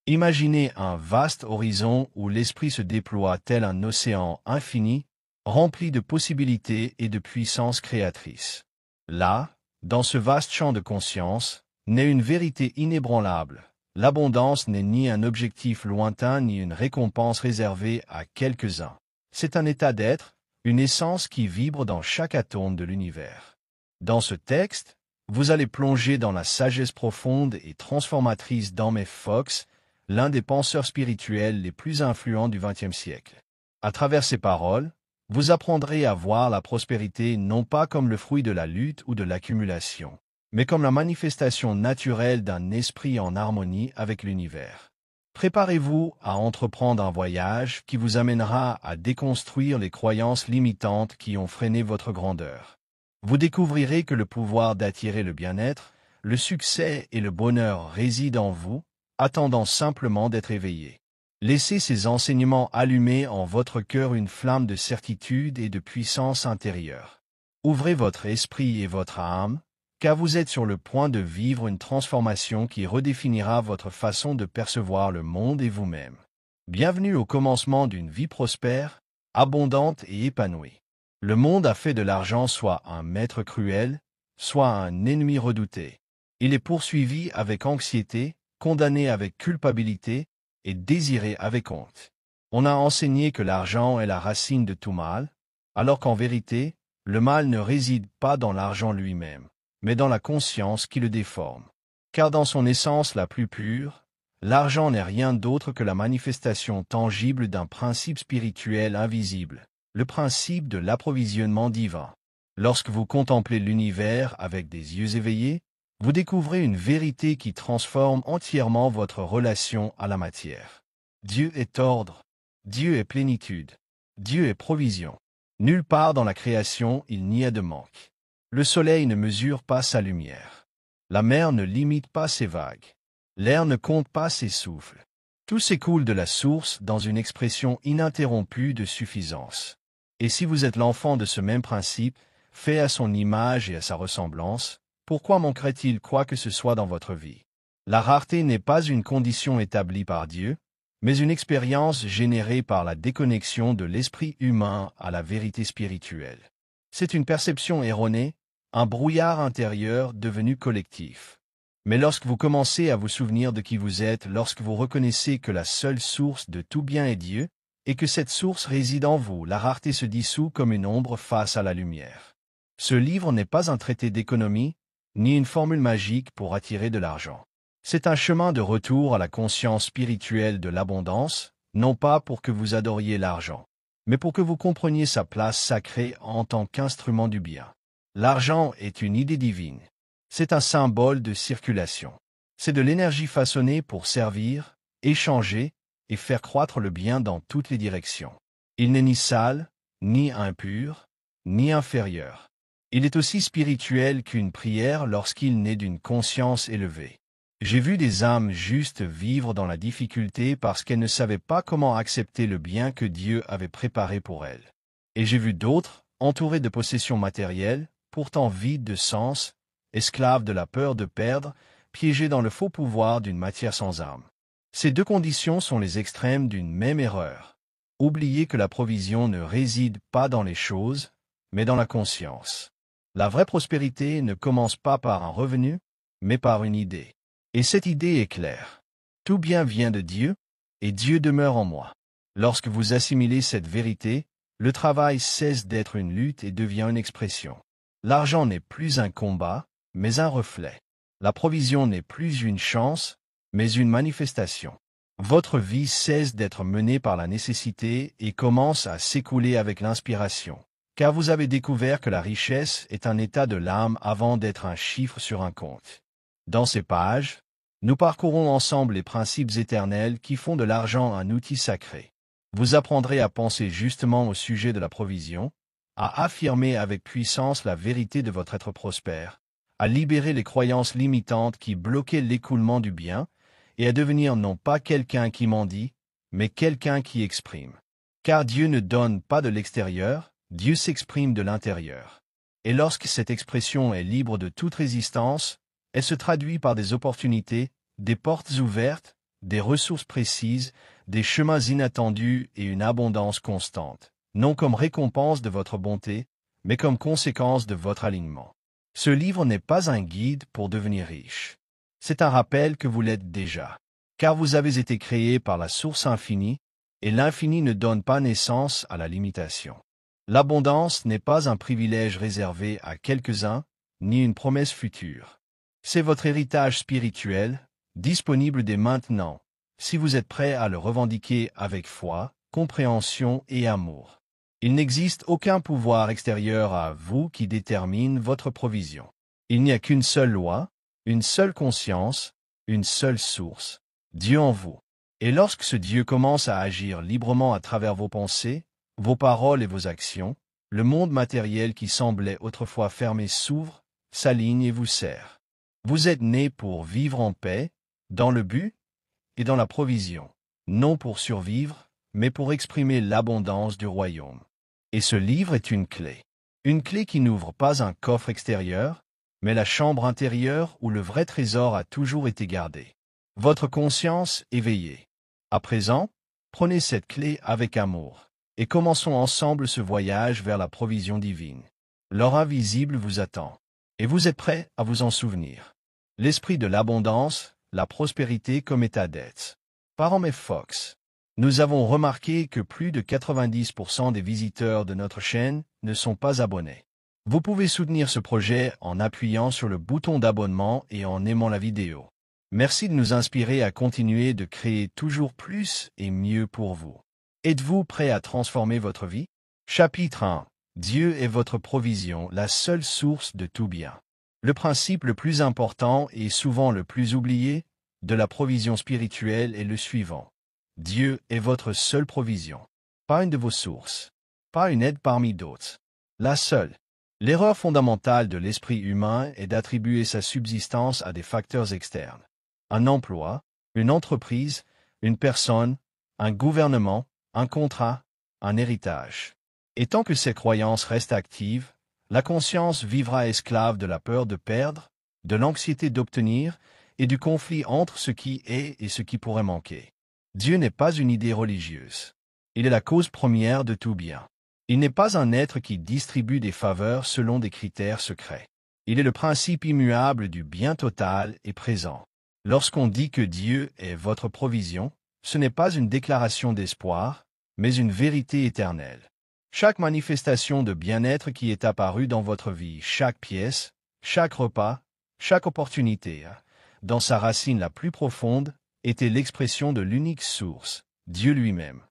Imaginez un vaste horizon où l'esprit se déploie tel un océan infini, rempli de possibilités et de puissance créatrice. Là, dans ce vaste champ de conscience, naît une vérité inébranlable. L'abondance n'est ni un objectif lointain ni une récompense réservée à quelques-uns. C'est un état d'être, une essence qui vibre dans chaque atome de l'univers. Dans ce texte, vous allez plonger dans la sagesse profonde et transformatrice d'Amme Fox, l'un des penseurs spirituels les plus influents du XXe siècle. À travers ses paroles, vous apprendrez à voir la prospérité non pas comme le fruit de la lutte ou de l'accumulation, mais comme la manifestation naturelle d'un esprit en harmonie avec l'univers. Préparez-vous à entreprendre un voyage qui vous amènera à déconstruire les croyances limitantes qui ont freiné votre grandeur. Vous découvrirez que le pouvoir d'attirer le bien-être, le succès et le bonheur résident en vous, attendant simplement d'être éveillé. Laissez ces enseignements allumer en votre cœur une flamme de certitude et de puissance intérieure. Ouvrez votre esprit et votre âme, car vous êtes sur le point de vivre une transformation qui redéfinira votre façon de percevoir le monde et vous-même. Bienvenue au commencement d'une vie prospère, abondante et épanouie. Le monde a fait de l'argent soit un maître cruel, soit un ennemi redouté. Il est poursuivi avec anxiété, condamné avec culpabilité et désiré avec honte. On a enseigné que l'argent est la racine de tout mal, alors qu'en vérité, le mal ne réside pas dans l'argent lui-même, mais dans la conscience qui le déforme. Car dans son essence la plus pure, l'argent n'est rien d'autre que la manifestation tangible d'un principe spirituel invisible, le principe de l'approvisionnement divin. Lorsque vous contemplez l'univers avec des yeux éveillés, vous découvrez une vérité qui transforme entièrement votre relation à la matière. Dieu est ordre, Dieu est plénitude, Dieu est provision. Nulle part dans la création il n'y a de manque. Le soleil ne mesure pas sa lumière. La mer ne limite pas ses vagues. L'air ne compte pas ses souffles. Tout s'écoule de la source dans une expression ininterrompue de suffisance. Et si vous êtes l'enfant de ce même principe, fait à son image et à sa ressemblance, pourquoi manquerait-il quoi que ce soit dans votre vie? La rareté n'est pas une condition établie par Dieu, mais une expérience générée par la déconnexion de l'esprit humain à la vérité spirituelle. C'est une perception erronée, un brouillard intérieur devenu collectif. Mais lorsque vous commencez à vous souvenir de qui vous êtes, lorsque vous reconnaissez que la seule source de tout bien est Dieu, et que cette source réside en vous, la rareté se dissout comme une ombre face à la lumière. Ce livre n'est pas un traité d'économie, ni une formule magique pour attirer de l'argent. C'est un chemin de retour à la conscience spirituelle de l'abondance, non pas pour que vous adoriez l'argent, mais pour que vous compreniez sa place sacrée en tant qu'instrument du bien. L'argent est une idée divine. C'est un symbole de circulation. C'est de l'énergie façonnée pour servir, échanger et faire croître le bien dans toutes les directions. Il n'est ni sale, ni impur, ni inférieur. Il est aussi spirituel qu'une prière lorsqu'il naît d'une conscience élevée. J'ai vu des âmes justes vivre dans la difficulté parce qu'elles ne savaient pas comment accepter le bien que Dieu avait préparé pour elles. Et j'ai vu d'autres, entourées de possessions matérielles, pourtant vides de sens, esclaves de la peur de perdre, piégées dans le faux pouvoir d'une matière sans âme. Ces deux conditions sont les extrêmes d'une même erreur. Oubliez que la provision ne réside pas dans les choses, mais dans la conscience. La vraie prospérité ne commence pas par un revenu, mais par une idée. Et cette idée est claire. Tout bien vient de Dieu, et Dieu demeure en moi. Lorsque vous assimilez cette vérité, le travail cesse d'être une lutte et devient une expression. L'argent n'est plus un combat, mais un reflet. La provision n'est plus une chance, mais une manifestation. Votre vie cesse d'être menée par la nécessité et commence à s'écouler avec l'inspiration. Car vous avez découvert que la richesse est un état de l'âme avant d'être un chiffre sur un compte. Dans ces pages, nous parcourons ensemble les principes éternels qui font de l'argent un outil sacré. Vous apprendrez à penser justement au sujet de la provision, à affirmer avec puissance la vérité de votre être prospère, à libérer les croyances limitantes qui bloquaient l'écoulement du bien, et à devenir non pas quelqu'un qui mendie, mais quelqu'un qui exprime. Car Dieu ne donne pas de l'extérieur, Dieu s'exprime de l'intérieur. Et lorsque cette expression est libre de toute résistance, elle se traduit par des opportunités, des portes ouvertes, des ressources précises, des chemins inattendus et une abondance constante, non comme récompense de votre bonté, mais comme conséquence de votre alignement. Ce livre n'est pas un guide pour devenir riche. C'est un rappel que vous l'êtes déjà, car vous avez été créé par la source infinie, et l'infini ne donne pas naissance à la limitation. L'abondance n'est pas un privilège réservé à quelques-uns, ni une promesse future. C'est votre héritage spirituel, disponible dès maintenant, si vous êtes prêt à le revendiquer avec foi, compréhension et amour. Il n'existe aucun pouvoir extérieur à vous qui détermine votre provision. Il n'y a qu'une seule loi, une seule conscience, une seule source, Dieu en vous. Et lorsque ce Dieu commence à agir librement à travers vos pensées, vos paroles et vos actions, le monde matériel qui semblait autrefois fermé s'ouvre, s'aligne et vous sert. Vous êtes nés pour vivre en paix, dans le but et dans la provision, non pour survivre, mais pour exprimer l'abondance du royaume. Et ce livre est une clé qui n'ouvre pas un coffre extérieur, mais la chambre intérieure où le vrai trésor a toujours été gardé. Votre conscience éveillée. À présent, prenez cette clé avec amour, et commençons ensemble ce voyage vers la provision divine. L'or invisible vous attend, et vous êtes prêts à vous en souvenir. L'esprit de l'abondance, la prospérité comme état d'être. Par M. Fox. Nous avons remarqué que plus de 90% des visiteurs de notre chaîne ne sont pas abonnés. Vous pouvez soutenir ce projet en appuyant sur le bouton d'abonnement et en aimant la vidéo. Merci de nous inspirer à continuer de créer toujours plus et mieux pour vous. Êtes-vous prêt à transformer votre vie? Chapitre 1. Dieu est votre provision, la seule source de tout bien. Le principe le plus important et souvent le plus oublié de la provision spirituelle est le suivant. Dieu est votre seule provision, pas une de vos sources, pas une aide parmi d'autres. La seule. L'erreur fondamentale de l'esprit humain est d'attribuer sa subsistance à des facteurs externes. Un emploi, une entreprise, une personne, un gouvernement, un contrat, un héritage. Et tant que ces croyances restent actives, la conscience vivra esclave de la peur de perdre, de l'anxiété d'obtenir et du conflit entre ce qui est et ce qui pourrait manquer. Dieu n'est pas une idée religieuse. Il est la cause première de tout bien. Il n'est pas un être qui distribue des faveurs selon des critères secrets. Il est le principe immuable du bien total et présent. Lorsqu'on dit que Dieu est votre provision, ce n'est pas une déclaration d'espoir, mais une vérité éternelle. Chaque manifestation de bien-être qui est apparue dans votre vie, chaque pièce, chaque repas, chaque opportunité, dans sa racine la plus profonde, était l'expression de l'unique source, Dieu lui-même.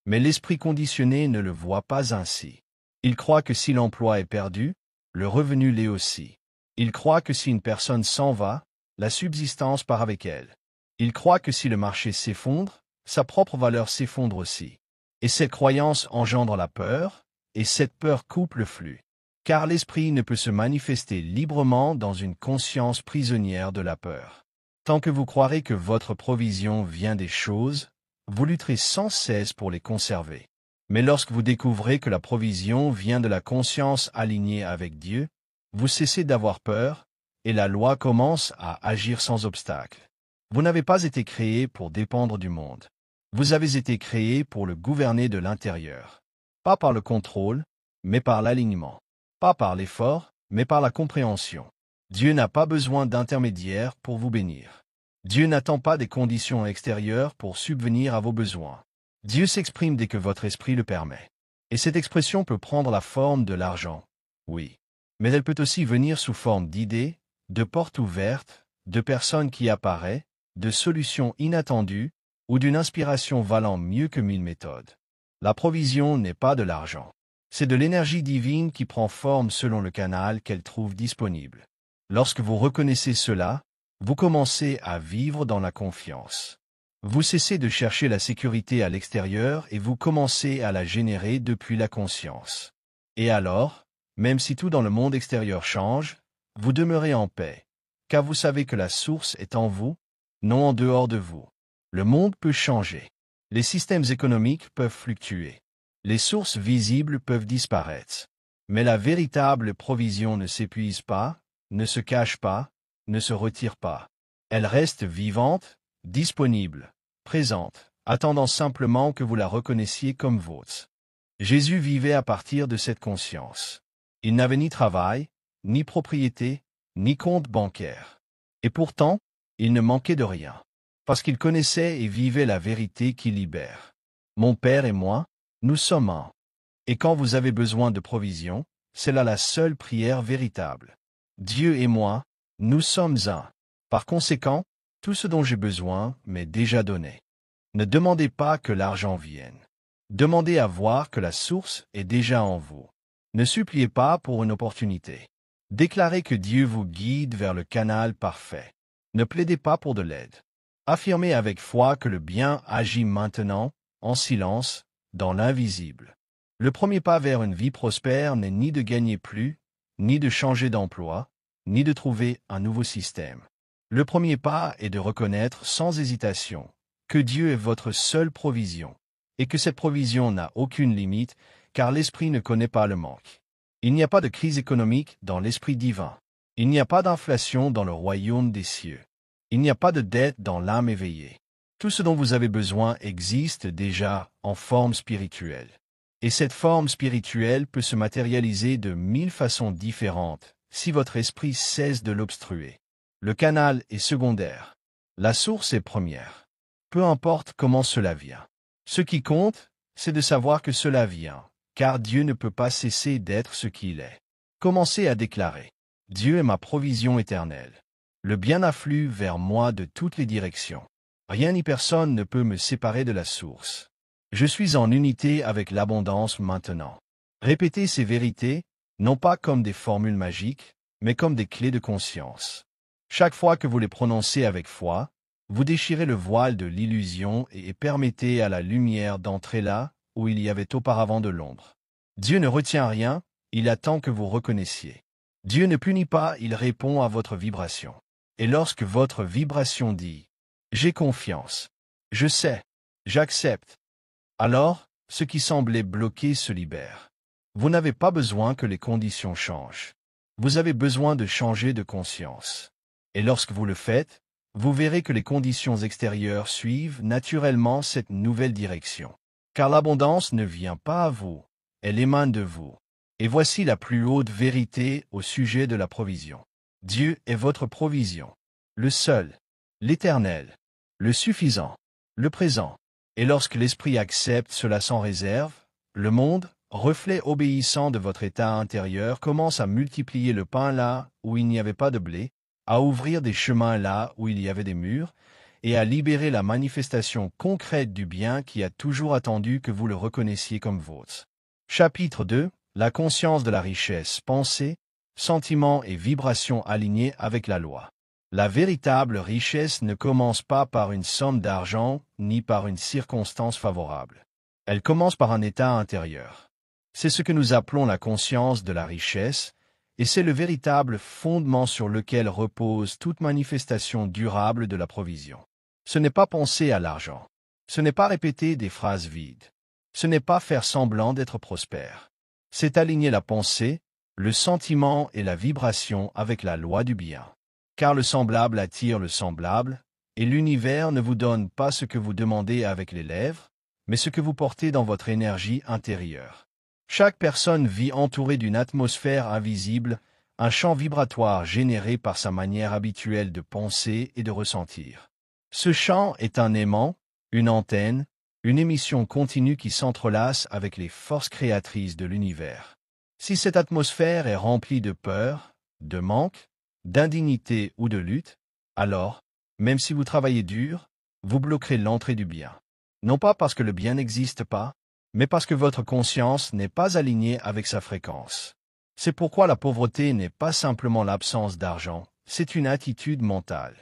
Mais l'esprit conditionné ne le voit pas ainsi. Il croit que si l'emploi est perdu, le revenu l'est aussi. Il croit que si une personne s'en va, la subsistance part avec elle. Il croit que si le marché s'effondre, sa propre valeur s'effondre aussi. Et cette croyance engendre la peur, et cette peur coupe le flux. Car l'esprit ne peut se manifester librement dans une conscience prisonnière de la peur. Tant que vous croirez que votre provision vient des choses, vous lutterez sans cesse pour les conserver. Mais lorsque vous découvrez que la provision vient de la conscience alignée avec Dieu, vous cessez d'avoir peur, et la loi commence à agir sans obstacle. Vous n'avez pas été créé pour dépendre du monde. Vous avez été créé pour le gouverner de l'intérieur. Pas par le contrôle, mais par l'alignement. Pas par l'effort, mais par la compréhension. Dieu n'a pas besoin d'intermédiaires pour vous bénir. Dieu n'attend pas des conditions extérieures pour subvenir à vos besoins. Dieu s'exprime dès que votre esprit le permet. Et cette expression peut prendre la forme de l'argent, oui. Mais elle peut aussi venir sous forme d'idées, de portes ouvertes, de personnes qui apparaissent, de solutions inattendues, ou d'une inspiration valant mieux que 1000 méthodes. La provision n'est pas de l'argent. C'est de l'énergie divine qui prend forme selon le canal qu'elle trouve disponible. Lorsque vous reconnaissez cela, vous commencez à vivre dans la confiance. Vous cessez de chercher la sécurité à l'extérieur et vous commencez à la générer depuis la conscience. Et alors, même si tout dans le monde extérieur change, vous demeurez en paix, car vous savez que la source est en vous, non en dehors de vous. Le monde peut changer. Les systèmes économiques peuvent fluctuer. Les sources visibles peuvent disparaître. Mais la véritable provision ne s'épuise pas, ne se cache pas, ne se retire pas. Elle reste vivante, disponible, présente, attendant simplement que vous la reconnaissiez comme vôtre. Jésus vivait à partir de cette conscience. Il n'avait ni travail, ni propriété, ni compte bancaire. Et pourtant, il ne manquait de rien, parce qu'il connaissait et vivait la vérité qui libère. Mon Père et moi, nous sommes un. Et quand vous avez besoin de provision, c'est là la seule prière véritable. Dieu et moi, nous sommes un. Par conséquent, tout ce dont j'ai besoin m'est déjà donné. Ne demandez pas que l'argent vienne. Demandez à voir que la source est déjà en vous. Ne suppliez pas pour une opportunité. Déclarez que Dieu vous guide vers le canal parfait. Ne plaidez pas pour de l'aide. Affirmez avec foi que le bien agit maintenant, en silence, dans l'invisible. Le premier pas vers une vie prospère n'est ni de gagner plus, ni de changer d'emploi, ni de trouver un nouveau système. Le premier pas est de reconnaître sans hésitation que Dieu est votre seule provision, et que cette provision n'a aucune limite, car l'Esprit ne connaît pas le manque. Il n'y a pas de crise économique dans l'Esprit divin. Il n'y a pas d'inflation dans le royaume des cieux. Il n'y a pas de dette dans l'âme éveillée. Tout ce dont vous avez besoin existe déjà en forme spirituelle. Et cette forme spirituelle peut se matérialiser de 1000 façons différentes si votre esprit cesse de l'obstruer. Le canal est secondaire. La source est première. Peu importe comment cela vient. Ce qui compte, c'est de savoir que cela vient, car Dieu ne peut pas cesser d'être ce qu'il est. Commencez à déclarer: Dieu est ma provision éternelle. Le bien afflue vers moi de toutes les directions. Rien ni personne ne peut me séparer de la source. Je suis en unité avec l'abondance maintenant. Répétez ces vérités, non pas comme des formules magiques, mais comme des clés de conscience. Chaque fois que vous les prononcez avec foi, vous déchirez le voile de l'illusion et permettez à la lumière d'entrer là où il y avait auparavant de l'ombre. Dieu ne retient rien, il attend que vous reconnaissiez. Dieu ne punit pas, il répond à votre vibration. Et lorsque votre vibration dit « J'ai confiance, je sais, j'accepte », alors, ce qui semblait bloqué se libère. Vous n'avez pas besoin que les conditions changent. Vous avez besoin de changer de conscience. Et lorsque vous le faites, vous verrez que les conditions extérieures suivent naturellement cette nouvelle direction. Car l'abondance ne vient pas à vous, elle émane de vous. Et voici la plus haute vérité au sujet de la provision. Dieu est votre provision, le seul, l'éternel, le suffisant, le présent. Et lorsque l'esprit accepte cela sans réserve, le monde, reflet obéissant de votre état intérieur, commence à multiplier le pain là où il n'y avait pas de blé, à ouvrir des chemins là où il y avait des murs, et à libérer la manifestation concrète du bien qui a toujours attendu que vous le reconnaissiez comme vôtre. Chapitre 2. La conscience de la richesse, pensée, sentiments et vibrations alignés avec la loi. La véritable richesse ne commence pas par une somme d'argent ni par une circonstance favorable. Elle commence par un état intérieur. C'est ce que nous appelons la conscience de la richesse, et c'est le véritable fondement sur lequel repose toute manifestation durable de la provision. Ce n'est pas penser à l'argent. Ce n'est pas répéter des phrases vides. Ce n'est pas faire semblant d'être prospère. C'est aligner la pensée, le sentiment et la vibration avec la loi du bien. Car le semblable attire le semblable, et l'univers ne vous donne pas ce que vous demandez avec les lèvres, mais ce que vous portez dans votre énergie intérieure. Chaque personne vit entourée d'une atmosphère invisible, un champ vibratoire généré par sa manière habituelle de penser et de ressentir. Ce champ est un aimant, une antenne, une émission continue qui s'entrelace avec les forces créatrices de l'univers. Si cette atmosphère est remplie de peur, de manque, d'indignité ou de lutte, alors, même si vous travaillez dur, vous bloquerez l'entrée du bien. Non pas parce que le bien n'existe pas, mais parce que votre conscience n'est pas alignée avec sa fréquence. C'est pourquoi la pauvreté n'est pas simplement l'absence d'argent, c'est une attitude mentale.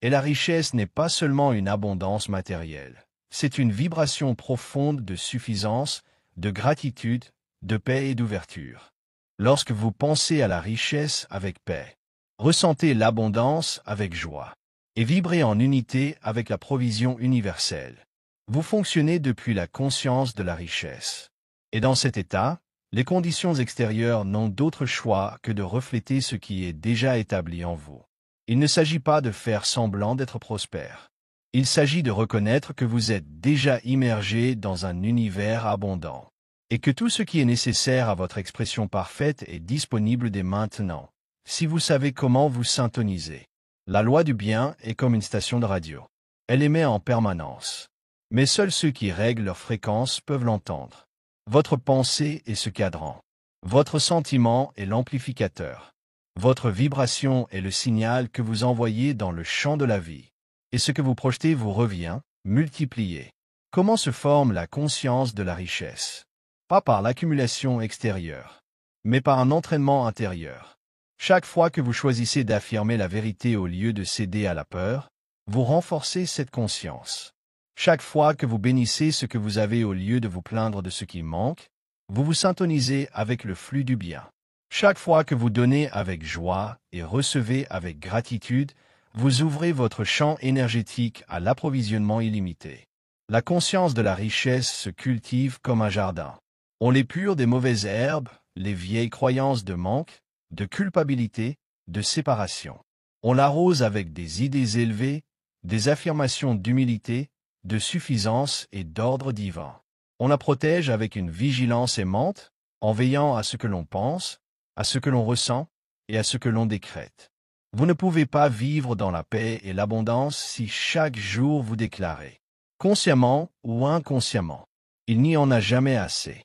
Et la richesse n'est pas seulement une abondance matérielle, c'est une vibration profonde de suffisance, de gratitude, de paix et d'ouverture. Lorsque vous pensez à la richesse avec paix, ressentez l'abondance avec joie, et vibrez en unité avec la provision universelle. Vous fonctionnez depuis la conscience de la richesse. Et dans cet état, les conditions extérieures n'ont d'autre choix que de refléter ce qui est déjà établi en vous. Il ne s'agit pas de faire semblant d'être prospère. Il s'agit de reconnaître que vous êtes déjà immergé dans un univers abondant, et que tout ce qui est nécessaire à votre expression parfaite est disponible dès maintenant, si vous savez comment vous syntoniser. La loi du bien est comme une station de radio. Elle émet en permanence. Mais seuls ceux qui règlent leur fréquence peuvent l'entendre. Votre pensée est ce cadran. Votre sentiment est l'amplificateur. Votre vibration est le signal que vous envoyez dans le champ de la vie. Et ce que vous projetez vous revient, multiplié. Comment se forme la conscience de la richesse? Pas par l'accumulation extérieure, mais par un entraînement intérieur. Chaque fois que vous choisissez d'affirmer la vérité au lieu de céder à la peur, vous renforcez cette conscience. Chaque fois que vous bénissez ce que vous avez au lieu de vous plaindre de ce qui manque, vous vous syntonisez avec le flux du bien. Chaque fois que vous donnez avec joie et recevez avec gratitude, vous ouvrez votre champ énergétique à l'approvisionnement illimité. La conscience de la richesse se cultive comme un jardin. On l'épure des mauvaises herbes, les vieilles croyances de manque, de culpabilité, de séparation. On l'arrose avec des idées élevées, des affirmations d'humilité, de suffisance et d'ordre divin. On la protège avec une vigilance aimante, en veillant à ce que l'on pense, à ce que l'on ressent et à ce que l'on décrète. Vous ne pouvez pas vivre dans la paix et l'abondance si chaque jour vous déclarez, consciemment ou inconsciemment, il n'y en a jamais assez.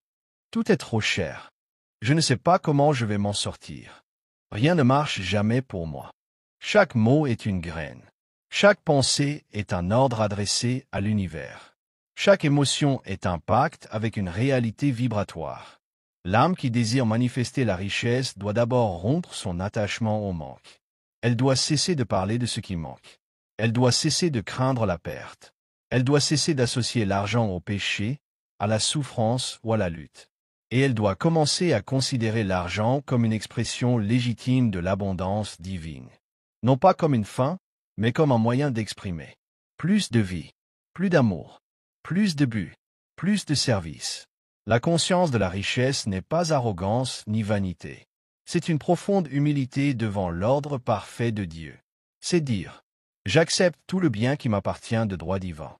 Tout est trop cher. Je ne sais pas comment je vais m'en sortir. Rien ne marche jamais pour moi. Chaque mot est une graine. Chaque pensée est un ordre adressé à l'univers. Chaque émotion est un pacte avec une réalité vibratoire. L'âme qui désire manifester la richesse doit d'abord rompre son attachement au manque. Elle doit cesser de parler de ce qui manque. Elle doit cesser de craindre la perte. Elle doit cesser d'associer l'argent au péché, à la souffrance ou à la lutte. Et elle doit commencer à considérer l'argent comme une expression légitime de l'abondance divine. Non pas comme une fin, mais comme un moyen d'exprimer plus de vie, plus d'amour, plus de but, plus de service. La conscience de la richesse n'est pas arrogance ni vanité. C'est une profonde humilité devant l'ordre parfait de Dieu. C'est dire, j'accepte tout le bien qui m'appartient de droit divin.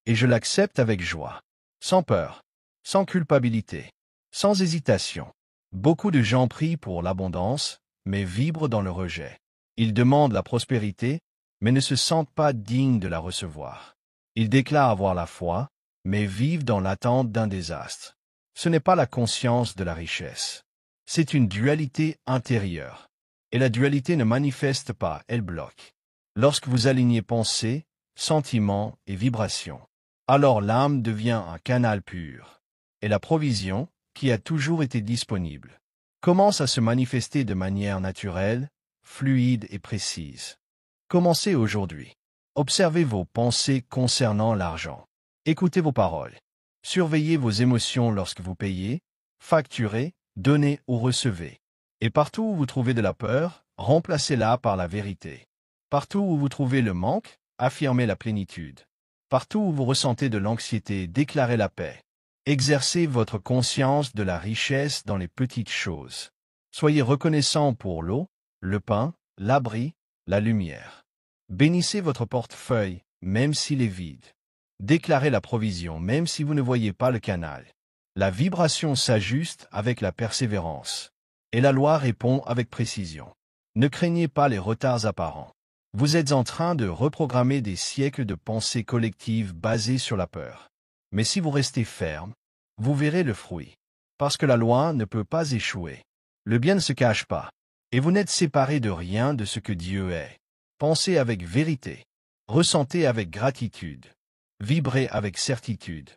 Et je l'accepte avec joie, sans peur, sans culpabilité, sans hésitation. Beaucoup de gens prient pour l'abondance, mais vibrent dans le rejet. Ils demandent la prospérité, mais ne se sentent pas dignes de la recevoir. Ils déclarent avoir la foi, mais vivent dans l'attente d'un désastre. Ce n'est pas la conscience de la richesse. C'est une dualité intérieure. Et la dualité ne manifeste pas, elle bloque. Lorsque vous alignez pensée, sentiment et vibration, alors l'âme devient un canal pur. Et la provision, qui a toujours été disponible, commence à se manifester de manière naturelle, fluide et précise. Commencez aujourd'hui. Observez vos pensées concernant l'argent. Écoutez vos paroles. Surveillez vos émotions lorsque vous payez, facturez, donnez ou recevez. Et partout où vous trouvez de la peur, remplacez-la par la vérité. Partout où vous trouvez le manque, affirmez la plénitude. Partout où vous ressentez de l'anxiété, déclarez la paix. Exercez votre conscience de la richesse dans les petites choses. Soyez reconnaissant pour l'eau, le pain, l'abri, la lumière. Bénissez votre portefeuille, même s'il est vide. Déclarez la provision, même si vous ne voyez pas le canal. La vibration s'ajuste avec la persévérance. Et la loi répond avec précision. Ne craignez pas les retards apparents. Vous êtes en train de reprogrammer des siècles de pensées collectives basées sur la peur. Mais si vous restez ferme, vous verrez le fruit. Parce que la loi ne peut pas échouer. Le bien ne se cache pas. Et vous n'êtes séparé de rien de ce que Dieu est. Pensez avec vérité. Ressentez avec gratitude. Vibrez avec certitude.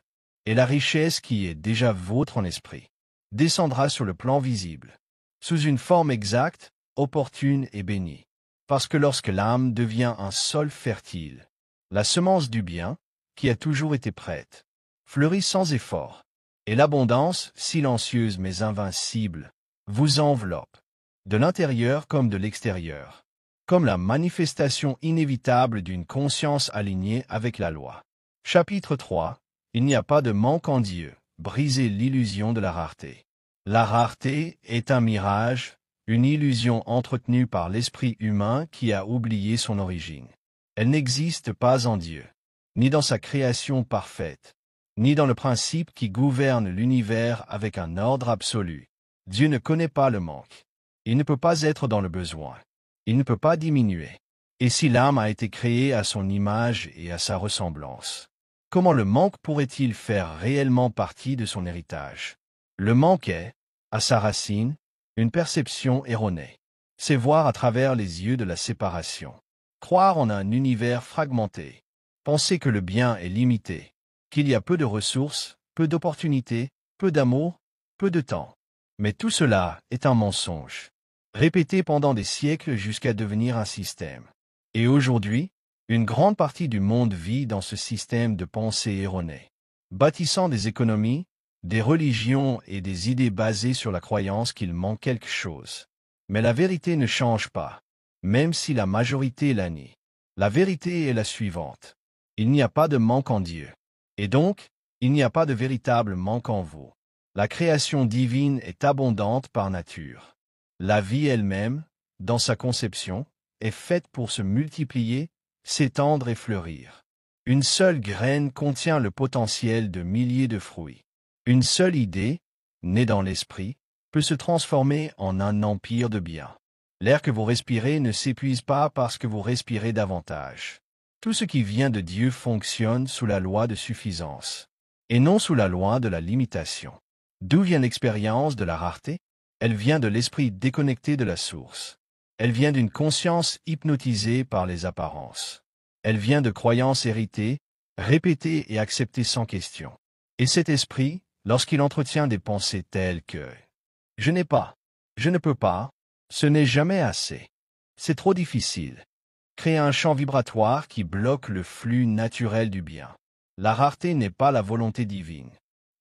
Et la richesse qui est déjà vôtre en esprit descendra sur le plan visible, sous une forme exacte, opportune et bénie. Parce que lorsque l'âme devient un sol fertile, la semence du bien, qui a toujours été prête, fleurit sans effort, et l'abondance, silencieuse mais invincible, vous enveloppe, de l'intérieur comme de l'extérieur, comme la manifestation inévitable d'une conscience alignée avec la loi. Chapitre 3. Il n'y a pas de manque en Dieu, brisez l'illusion de la rareté. La rareté est un mirage, une illusion entretenue par l'esprit humain qui a oublié son origine. Elle n'existe pas en Dieu. ni dans sa création parfaite, ni dans le principe qui gouverne l'univers avec un ordre absolu. Dieu ne connaît pas le manque. Il ne peut pas être dans le besoin. Il ne peut pas diminuer. Et si l'âme a été créée à son image et à sa ressemblance, comment le manque pourrait-il faire réellement partie de son héritage? Le manque est, à sa racine, une perception erronée. C'est voir à travers les yeux de la séparation. Croire en un univers fragmenté. Penser que le bien est limité. Qu'il y a peu de ressources, peu d'opportunités, peu d'amour, peu de temps. Mais tout cela est un mensonge, répété pendant des siècles jusqu'à devenir un système. Et aujourd'hui, une grande partie du monde vit dans ce système de pensée erronée, bâtissant des économies, des religions et des idées basées sur la croyance qu'il manque quelque chose. Mais la vérité ne change pas, même si la majorité la nie. La vérité est la suivante. Il n'y a pas de manque en Dieu. Et donc, il n'y a pas de véritable manque en vous. La création divine est abondante par nature. La vie elle-même, dans sa conception, est faite pour se multiplier, s'étendre et fleurir. Une seule graine contient le potentiel de milliers de fruits. Une seule idée, née dans l'esprit, peut se transformer en un empire de bien. L'air que vous respirez ne s'épuise pas parce que vous respirez davantage. Tout ce qui vient de Dieu fonctionne sous la loi de suffisance, et non sous la loi de la limitation. D'où vient l'expérience de la rareté? Elle vient de l'esprit déconnecté de la source. Elle vient d'une conscience hypnotisée par les apparences. Elle vient de croyances héritées, répétées et acceptées sans question. Et cet esprit, lorsqu'il entretient des pensées telles que « je n'ai pas »,« je ne peux pas »,« ce n'est jamais assez »,« c'est trop difficile », crée un champ vibratoire qui bloque le flux naturel du bien. La rareté n'est pas la volonté divine.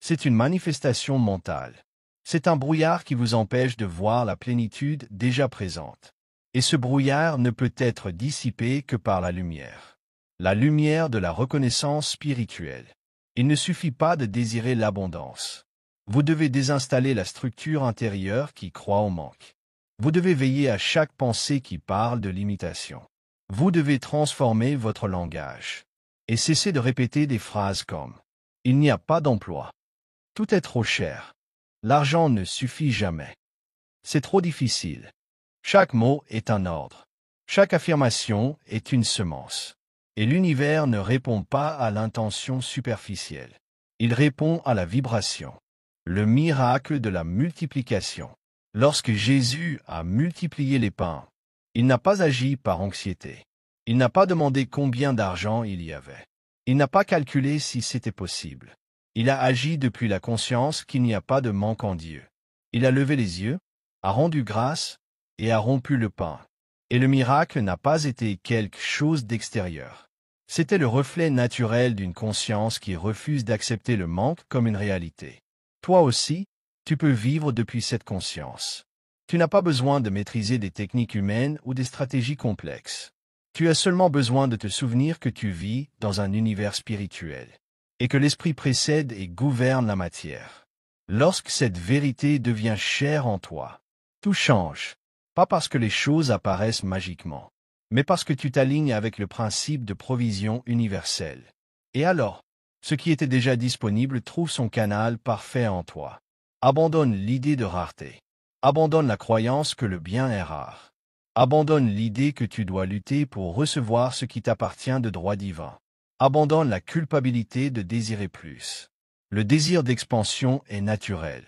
C'est une manifestation mentale. C'est un brouillard qui vous empêche de voir la plénitude déjà présente. Et ce brouillard ne peut être dissipé que par la lumière de la reconnaissance spirituelle. Il ne suffit pas de désirer l'abondance. Vous devez désinstaller la structure intérieure qui croit au manque. Vous devez veiller à chaque pensée qui parle de limitation. Vous devez transformer votre langage et cesser de répéter des phrases comme « Il n'y a pas d'emploi »,« Tout est trop cher »,« L'argent ne suffit jamais »,« C'est trop difficile ». Chaque mot est un ordre. Chaque affirmation est une semence. Et l'univers ne répond pas à l'intention superficielle. Il répond à la vibration. Le miracle de la multiplication. Lorsque Jésus a multiplié les pains, il n'a pas agi par anxiété. Il n'a pas demandé combien d'argent il y avait. Il n'a pas calculé si c'était possible. Il a agi depuis la conscience qu'il n'y a pas de manque en Dieu. Il a levé les yeux, a rendu grâce, et a rompu le pain. Et le miracle n'a pas été quelque chose d'extérieur. C'était le reflet naturel d'une conscience qui refuse d'accepter le manque comme une réalité. Toi aussi, tu peux vivre depuis cette conscience. Tu n'as pas besoin de maîtriser des techniques humaines ou des stratégies complexes. Tu as seulement besoin de te souvenir que tu vis dans un univers spirituel, et que l'esprit précède et gouverne la matière. Lorsque cette vérité devient chère en toi, tout change. Pas parce que les choses apparaissent magiquement, mais parce que tu t'alignes avec le principe de provision universelle. Et alors, ce qui était déjà disponible trouve son canal parfait en toi. Abandonne l'idée de rareté. Abandonne la croyance que le bien est rare. Abandonne l'idée que tu dois lutter pour recevoir ce qui t'appartient de droit divin. Abandonne la culpabilité de désirer plus. Le désir d'expansion est naturel.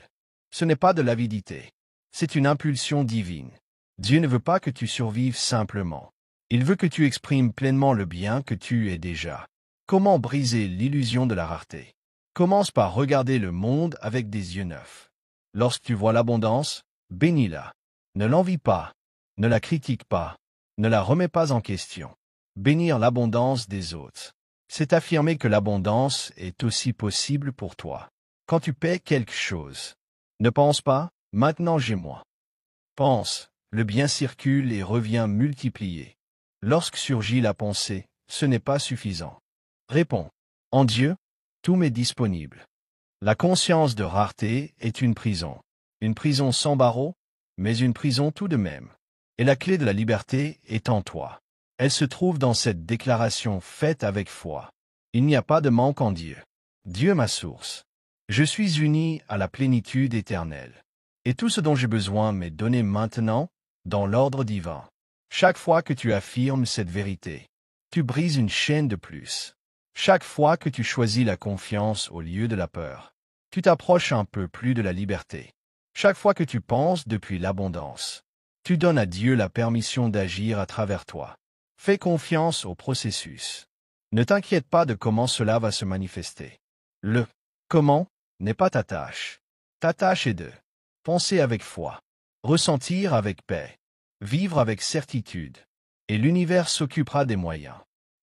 Ce n'est pas de l'avidité. C'est une impulsion divine. Dieu ne veut pas que tu survives simplement. Il veut que tu exprimes pleinement le bien que tu es déjà. Comment briser l'illusion de la rareté? Commence par regarder le monde avec des yeux neufs. Lorsque tu vois l'abondance, bénis-la. Ne l'envie pas. Ne la critique pas. Ne la remets pas en question. Bénir l'abondance des autres, c'est affirmer que l'abondance est aussi possible pour toi. Quand tu paies quelque chose, ne pense pas « maintenant j'ai moins ». Pense. Le bien circule et revient multiplié. Lorsque surgit la pensée, ce n'est pas suffisant. Réponds. En Dieu, tout m'est disponible. La conscience de rareté est une prison sans barreaux, mais une prison tout de même. Et la clé de la liberté est en toi. Elle se trouve dans cette déclaration faite avec foi. Il n'y a pas de manque en Dieu. Dieu est ma source. Je suis uni à la plénitude éternelle. Et tout ce dont j'ai besoin m'est donné maintenant, dans l'ordre divin. Chaque fois que tu affirmes cette vérité, tu brises une chaîne de plus. Chaque fois que tu choisis la confiance au lieu de la peur, tu t'approches un peu plus de la liberté. Chaque fois que tu penses depuis l'abondance, tu donnes à Dieu la permission d'agir à travers toi. Fais confiance au processus. Ne t'inquiète pas de comment cela va se manifester. Le comment n'est pas ta tâche. Ta tâche est de penser avec foi, ressentir avec paix, vivre avec certitude, et l'univers s'occupera des moyens.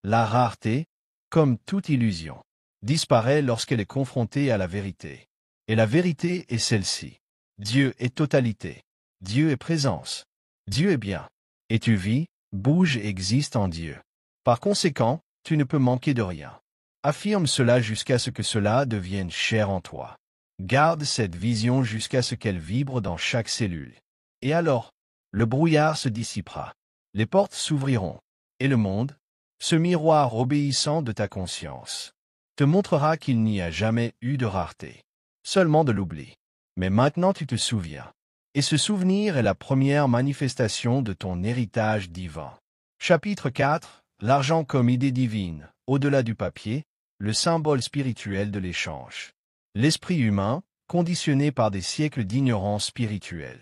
La rareté, comme toute illusion, disparaît lorsqu'elle est confrontée à la vérité. Et la vérité est celle-ci. Dieu est totalité. Dieu est présence. Dieu est bien. Et tu vis, bouges et existes en Dieu. Par conséquent, tu ne peux manquer de rien. Affirme cela jusqu'à ce que cela devienne cher en toi. Garde cette vision jusqu'à ce qu'elle vibre dans chaque cellule. Et alors, le brouillard se dissipera. Les portes s'ouvriront. Et le monde, ce miroir obéissant de ta conscience, te montrera qu'il n'y a jamais eu de rareté, seulement de l'oubli. Mais maintenant tu te souviens. Et ce souvenir est la première manifestation de ton héritage divin. Chapitre 4. L'argent comme idée divine, au-delà du papier, le symbole spirituel de l'échange. L'esprit humain, conditionné par des siècles d'ignorance spirituelle,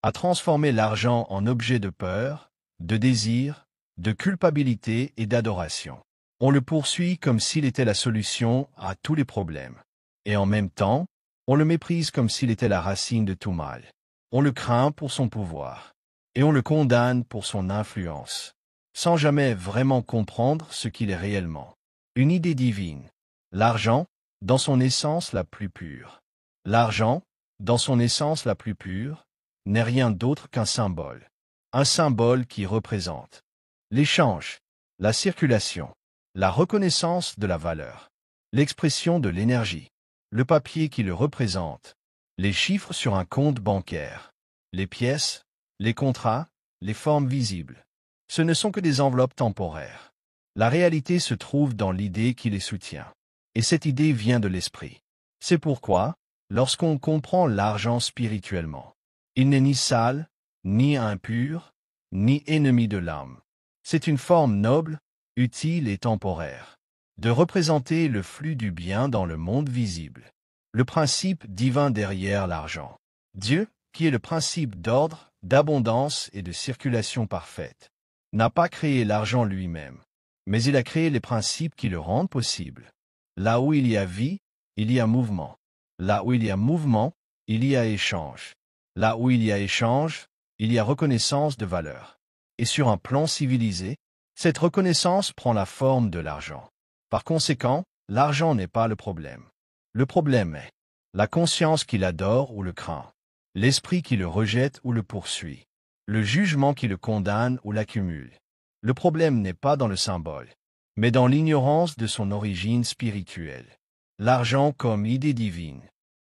a transformé l'argent en objet de peur, de désir, de culpabilité et d'adoration. On le poursuit comme s'il était la solution à tous les problèmes. Et en même temps, on le méprise comme s'il était la racine de tout mal. On le craint pour son pouvoir. Et on le condamne pour son influence, sans jamais vraiment comprendre ce qu'il est réellement. Une idée divine. L'argent, dans son essence la plus pure. L'argent, dans son essence la plus pure, n'est rien d'autre qu'un symbole. Un symbole qui représente l'échange, la circulation, la reconnaissance de la valeur, l'expression de l'énergie, le papier qui le représente, les chiffres sur un compte bancaire, les pièces, les contrats, les formes visibles. Ce ne sont que des enveloppes temporaires. La réalité se trouve dans l'idée qui les soutient. Et cette idée vient de l'esprit. C'est pourquoi, lorsqu'on comprend l'argent spirituellement, il n'est ni sale, ni impur, ni ennemi de l'âme. C'est une forme noble, utile et temporaire, de représenter le flux du bien dans le monde visible. Le principe divin derrière l'argent. Dieu, qui est le principe d'ordre, d'abondance et de circulation parfaite, n'a pas créé l'argent lui-même, mais il a créé les principes qui le rendent possible. Là où il y a vie, il y a mouvement. Là où il y a mouvement, il y a échange. Là où il y a échange, il y a reconnaissance de valeur. Et sur un plan civilisé, cette reconnaissance prend la forme de l'argent. Par conséquent, l'argent n'est pas le problème. Le problème est la conscience qui l'adore ou le craint, l'esprit qui le rejette ou le poursuit, le jugement qui le condamne ou l'accumule. Le problème n'est pas dans le symbole, mais dans l'ignorance de son origine spirituelle. L'argent comme idée divine.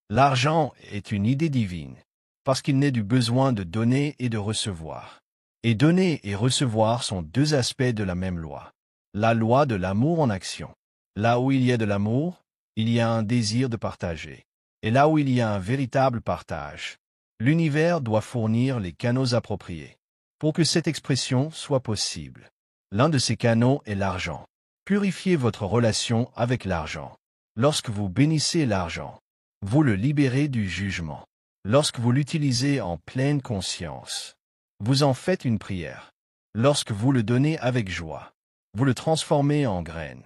L'argent est une idée divine, parce qu'il naît du besoin de donner et de recevoir. Et donner et recevoir sont deux aspects de la même loi. La loi de l'amour en action. Là où il y a de l'amour, il y a un désir de partager. Et là où il y a un véritable partage, l'univers doit fournir les canaux appropriés pour que cette expression soit possible. L'un de ces canaux est l'argent. Purifiez votre relation avec l'argent. Lorsque vous bénissez l'argent, vous le libérez du jugement. Lorsque vous l'utilisez en pleine conscience, vous en faites une prière. Lorsque vous le donnez avec joie, vous le transformez en graine.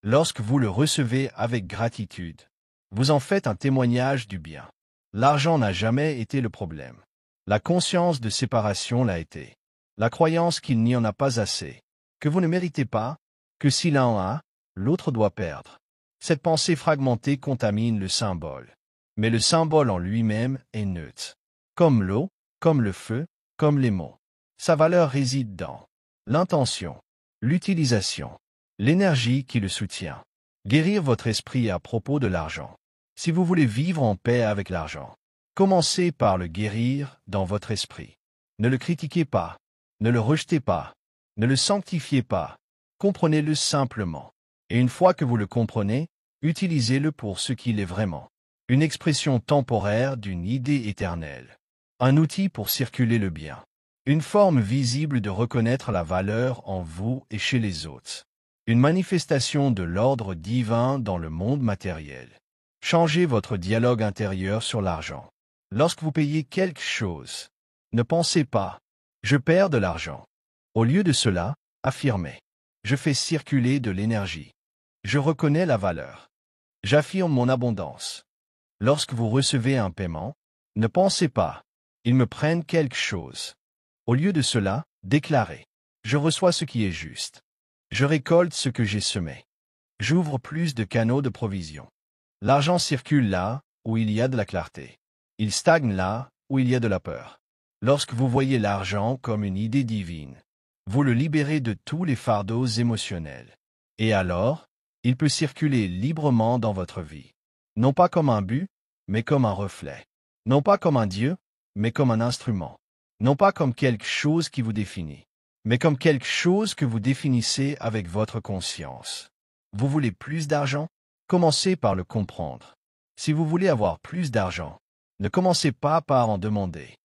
Lorsque vous le recevez avec gratitude, vous en faites un témoignage du bien. L'argent n'a jamais été le problème. La conscience de séparation l'a été. La croyance qu'il n'y en a pas assez, que vous ne méritez pas, que s'il en a, l'autre doit perdre. Cette pensée fragmentée contamine le symbole. Mais le symbole en lui-même est neutre. Comme l'eau, comme le feu, comme les mots. Sa valeur réside dans l'intention, l'utilisation, l'énergie qui le soutient. Guérir votre esprit à propos de l'argent. Si vous voulez vivre en paix avec l'argent, commencez par le guérir dans votre esprit. Ne le critiquez pas, ne le rejetez pas, ne le sanctifiez pas, comprenez-le simplement. Et une fois que vous le comprenez, utilisez-le pour ce qu'il est vraiment. Une expression temporaire d'une idée éternelle. Un outil pour circuler le bien. Une forme visible de reconnaître la valeur en vous et chez les autres. Une manifestation de l'ordre divin dans le monde matériel. Changez votre dialogue intérieur sur l'argent. Lorsque vous payez quelque chose, ne pensez pas « je perds de l'argent ». Au lieu de cela, affirmez « je fais circuler de l'énergie ». Je reconnais la valeur. J'affirme mon abondance. Lorsque vous recevez un paiement, ne pensez pas « ils me prennent quelque chose ». Au lieu de cela, déclarez « je reçois ce qui est juste. Je récolte ce que j'ai semé. J'ouvre plus de canaux de provision. L'argent circule là où il y a de la clarté. Il stagne là où il y a de la peur. Lorsque vous voyez l'argent comme une idée divine, vous le libérez de tous les fardeaux émotionnels. Et alors, il peut circuler librement dans votre vie. Non pas comme un but, mais comme un reflet. Non pas comme un Dieu, mais comme un instrument. Non pas comme quelque chose qui vous définit, mais comme quelque chose que vous définissez avec votre conscience. Vous voulez plus d'argent? Commencez par le comprendre. Si vous voulez avoir plus d'argent, ne commencez pas par en demander.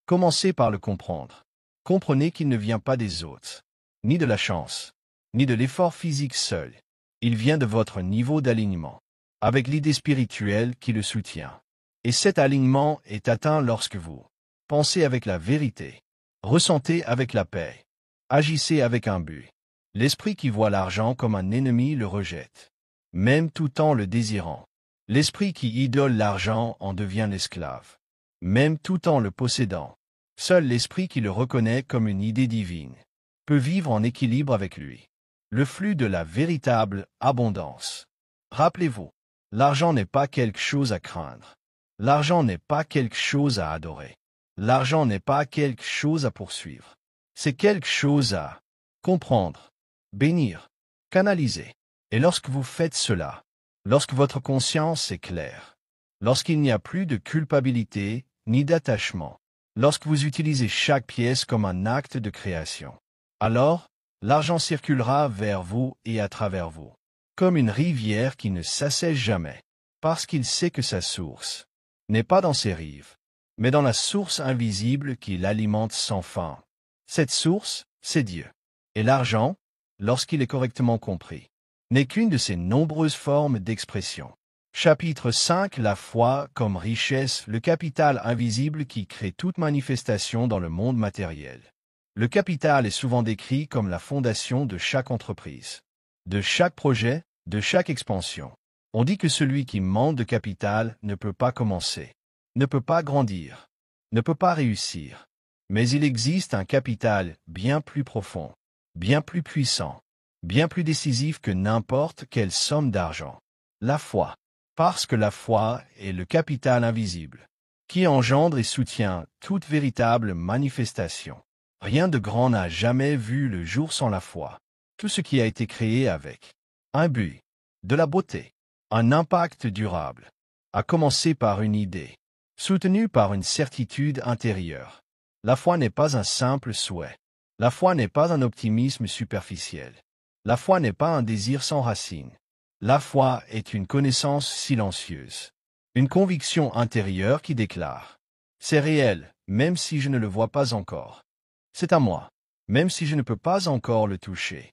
Commencez par le comprendre. Comprenez qu'il ne vient pas des autres, ni de la chance, ni de l'effort physique seul. Il vient de votre niveau d'alignement, avec l'idée spirituelle qui le soutient. Et cet alignement est atteint lorsque vous pensez avec la vérité, ressentez avec la paix, agissez avec un but. L'esprit qui voit l'argent comme un ennemi le rejette, même tout en le désirant. L'esprit qui idole l'argent en devient l'esclave, même tout en le possédant. Seul l'esprit qui le reconnaît comme une idée divine peut vivre en équilibre avec lui. Le flux de la véritable abondance. Rappelez-vous, l'argent n'est pas quelque chose à craindre. L'argent n'est pas quelque chose à adorer. L'argent n'est pas quelque chose à poursuivre. C'est quelque chose à comprendre, bénir, canaliser. Et lorsque vous faites cela, lorsque votre conscience est claire, lorsqu'il n'y a plus de culpabilité ni d'attachement, lorsque vous utilisez chaque pièce comme un acte de création, alors, l'argent circulera vers vous et à travers vous, comme une rivière qui ne s'assèche jamais, parce qu'il sait que sa source n'est pas dans ses rives, mais dans la source invisible qui l'alimente sans fin. Cette source, c'est Dieu. Et l'argent, lorsqu'il est correctement compris, n'est qu'une de ces nombreuses formes d'expression. Chapitre 5. La foi comme richesse, le capital invisible qui crée toute manifestation dans le monde matériel. Le capital est souvent décrit comme la fondation de chaque entreprise, de chaque projet, de chaque expansion. On dit que celui qui manque de capital ne peut pas commencer, ne peut pas grandir, ne peut pas réussir. Mais il existe un capital bien plus profond, bien plus puissant, bien plus décisif que n'importe quelle somme d'argent. La foi. Parce que la foi est le capital invisible, qui engendre et soutient toute véritable manifestation. Rien de grand n'a jamais vu le jour sans la foi. Tout ce qui a été créé avec un but, de la beauté, un impact durable, a commencé par une idée, soutenue par une certitude intérieure. La foi n'est pas un simple souhait. La foi n'est pas un optimisme superficiel. La foi n'est pas un désir sans racine. La foi est une connaissance silencieuse, une conviction intérieure qui déclare « C'est réel, même si je ne le vois pas encore. C'est à moi, même si je ne peux pas encore le toucher.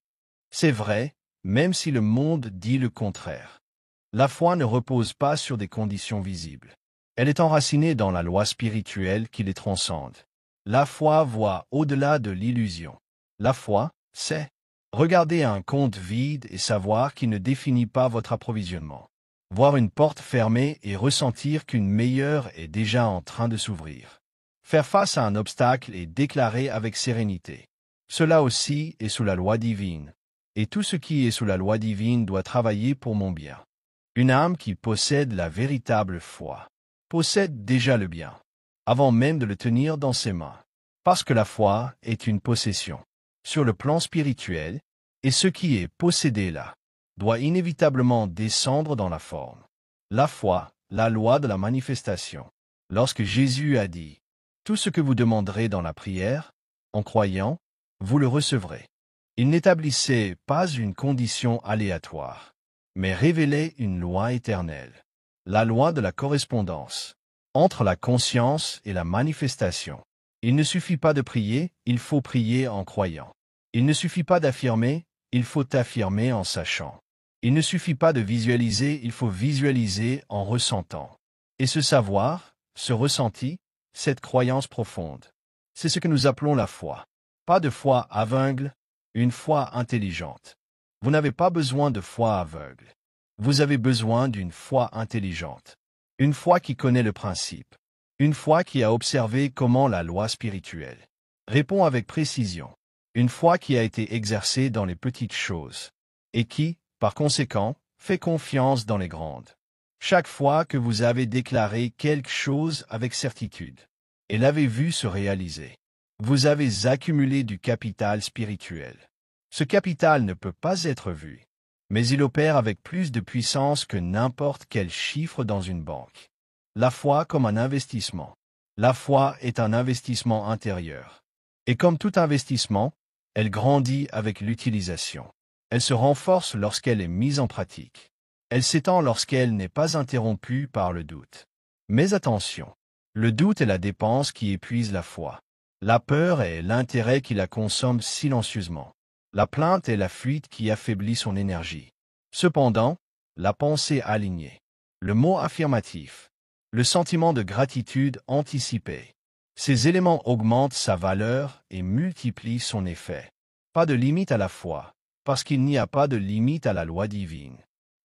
C'est vrai, même si le monde dit le contraire. » La foi ne repose pas sur des conditions visibles. Elle est enracinée dans la loi spirituelle qui les transcende. La foi voit au-delà de l'illusion. La foi, c'est regarder un compte vide et savoir qu'il ne définit pas votre approvisionnement. Voir une porte fermée et ressentir qu'une meilleure est déjà en train de s'ouvrir. Faire face à un obstacle et déclarer avec sérénité. Cela aussi est sous la loi divine. Et tout ce qui est sous la loi divine doit travailler pour mon bien. Une âme qui possède la véritable foi possède déjà le bien, avant même de le tenir dans ses mains. Parce que la foi est une possession. Sur le plan spirituel, et ce qui est possédé là, doit inévitablement descendre dans la forme. La foi, la loi de la manifestation. Lorsque Jésus a dit « Tout ce que vous demanderez dans la prière, en croyant, vous le recevrez. » Il n'établissait pas une condition aléatoire, mais révélait une loi éternelle, la loi de la correspondance entre la conscience et la manifestation. Il ne suffit pas de prier, il faut prier en croyant. Il ne suffit pas d'affirmer, il faut affirmer en sachant. Il ne suffit pas de visualiser, il faut visualiser en ressentant. Et ce savoir, ce ressenti, cette croyance profonde, c'est ce que nous appelons la foi. Pas de foi aveugle, une foi intelligente. Vous n'avez pas besoin de foi aveugle. Vous avez besoin d'une foi intelligente. Une foi qui connaît le principe. Une foi qui a observé comment la loi spirituelle répond avec précision. Une foi qui a été exercée dans les petites choses et qui, par conséquent, fait confiance dans les grandes. Chaque fois que vous avez déclaré quelque chose avec certitude et l'avez vu se réaliser, vous avez accumulé du capital spirituel. Ce capital ne peut pas être vu, mais il opère avec plus de puissance que n'importe quel chiffre dans une banque. La foi comme un investissement. La foi est un investissement intérieur. Et comme tout investissement, elle grandit avec l'utilisation. Elle se renforce lorsqu'elle est mise en pratique. Elle s'étend lorsqu'elle n'est pas interrompue par le doute. Mais attention, le doute est la dépense qui épuise la foi. La peur est l'intérêt qui la consomme silencieusement. La plainte est la fuite qui affaiblit son énergie. Cependant, la pensée alignée, le mot affirmatif, le sentiment de gratitude anticipée, ces éléments augmentent sa valeur et multiplient son effet. Pas de limite à la foi, parce qu'il n'y a pas de limite à la loi divine.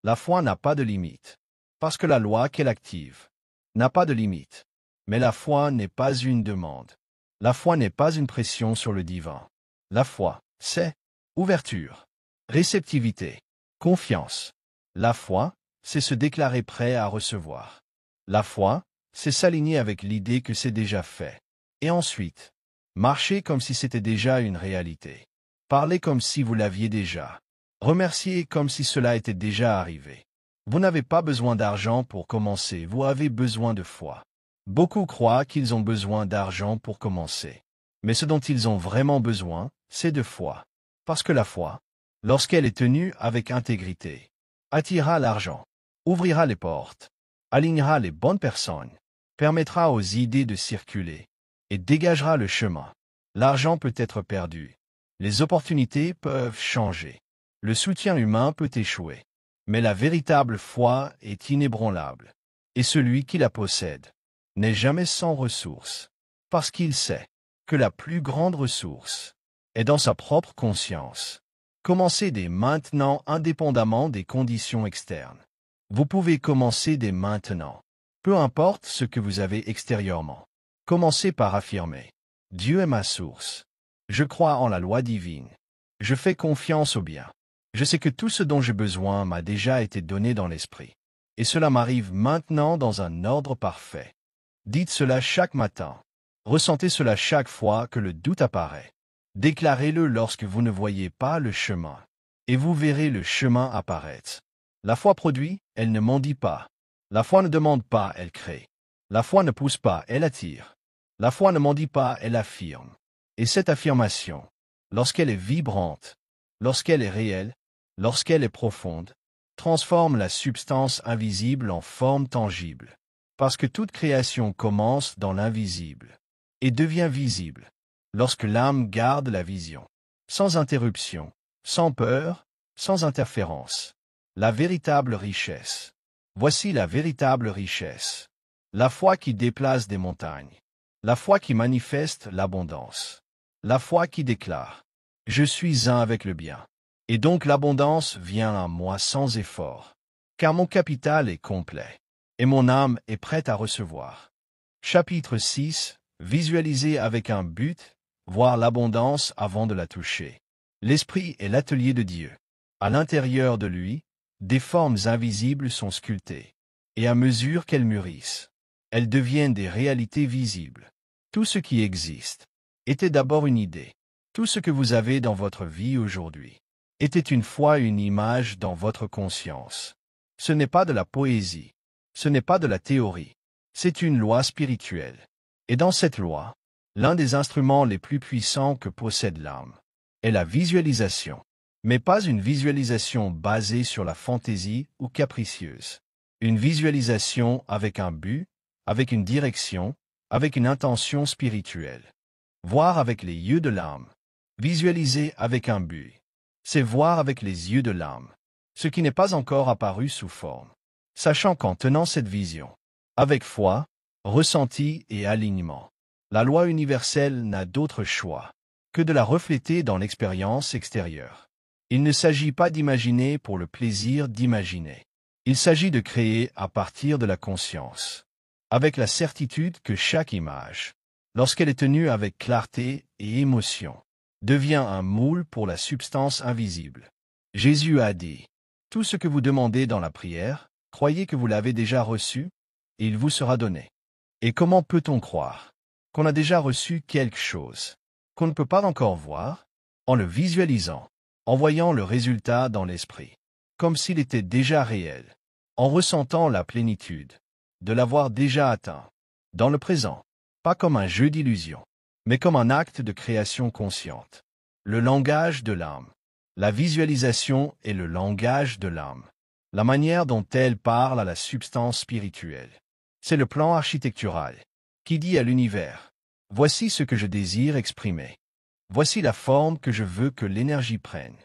La foi n'a pas de limite, parce que la loi qu'elle active n'a pas de limite. Mais la foi n'est pas une demande. La foi n'est pas une pression sur le divin. La foi, c'est ouverture, réceptivité, confiance. La foi, c'est se déclarer prêt à recevoir. La foi, c'est s'aligner avec l'idée que c'est déjà fait. Et ensuite, marcher comme si c'était déjà une réalité. Parler comme si vous l'aviez déjà. Remercier comme si cela était déjà arrivé. Vous n'avez pas besoin d'argent pour commencer, vous avez besoin de foi. Beaucoup croient qu'ils ont besoin d'argent pour commencer. Mais ce dont ils ont vraiment besoin, c'est de foi. Parce que la foi, lorsqu'elle est tenue avec intégrité, attirera l'argent, ouvrira les portes, alignera les bonnes personnes, permettra aux idées de circuler et dégagera le chemin. L'argent peut être perdu. Les opportunités peuvent changer. Le soutien humain peut échouer. Mais la véritable foi est inébranlable. Et celui qui la possède n'est jamais sans ressources. Parce qu'il sait que la plus grande ressource est dans sa propre conscience. Commencez dès maintenant indépendamment des conditions externes. Vous pouvez commencer dès maintenant. Peu importe ce que vous avez extérieurement. Commencez par affirmer. Dieu est ma source. Je crois en la loi divine. Je fais confiance au bien. Je sais que tout ce dont j'ai besoin m'a déjà été donné dans l'esprit. Et cela m'arrive maintenant dans un ordre parfait. Dites cela chaque matin. Ressentez cela chaque fois que le doute apparaît. Déclarez-le lorsque vous ne voyez pas le chemin. Et vous verrez le chemin apparaître. La foi produit, elle ne mendie pas. La foi ne demande pas, elle crée. La foi ne pousse pas, elle attire. La foi ne mendie pas, elle affirme. Et cette affirmation, lorsqu'elle est vibrante, lorsqu'elle est réelle, lorsqu'elle est profonde, transforme la substance invisible en forme tangible. Parce que toute création commence dans l'invisible et devient visible lorsque l'âme garde la vision, sans interruption, sans peur, sans interférence. La véritable richesse. Voici la véritable richesse. La foi qui déplace des montagnes. La foi qui manifeste l'abondance. La foi qui déclare « Je suis un avec le bien ». Et donc l'abondance vient à moi sans effort, car mon capital est complet, et mon âme est prête à recevoir. Chapitre 6. Visualiser avec un but, voir l'abondance avant de la toucher. L'esprit est l'atelier de Dieu. À l'intérieur de lui, des formes invisibles sont sculptées, et à mesure qu'elles mûrissent, elles deviennent des réalités visibles. Tout ce qui existe était d'abord une idée. Tout ce que vous avez dans votre vie aujourd'hui était une fois une image dans votre conscience. Ce n'est pas de la poésie, ce n'est pas de la théorie, c'est une loi spirituelle. Et dans cette loi, l'un des instruments les plus puissants que possède l'âme est la visualisation. Mais pas une visualisation basée sur la fantaisie ou capricieuse. Une visualisation avec un but, avec une direction, avec une intention spirituelle. Voir avec les yeux de l'âme. Visualiser avec un but. C'est voir avec les yeux de l'âme. Ce qui n'est pas encore apparu sous forme. Sachant qu'en tenant cette vision, avec foi, ressenti et alignement, la loi universelle n'a d'autre choix que de la refléter dans l'expérience extérieure. Il ne s'agit pas d'imaginer pour le plaisir d'imaginer. Il s'agit de créer à partir de la conscience, avec la certitude que chaque image, lorsqu'elle est tenue avec clarté et émotion, devient un moule pour la substance invisible. Jésus a dit, « Tout ce que vous demandez dans la prière, croyez que vous l'avez déjà reçu, et il vous sera donné. » Et comment peut-on croire qu'on a déjà reçu quelque chose qu'on ne peut pas encore voir? En le visualisant, en voyant le résultat dans l'esprit, comme s'il était déjà réel, en ressentant la plénitude de l'avoir déjà atteint, dans le présent, pas comme un jeu d'illusion, mais comme un acte de création consciente. Le langage de l'âme. La visualisation est le langage de l'âme, la manière dont elle parle à la substance spirituelle. C'est le plan architectural qui dit à l'univers, « Voici ce que je désire exprimer. Voici la forme que je veux que l'énergie prenne. »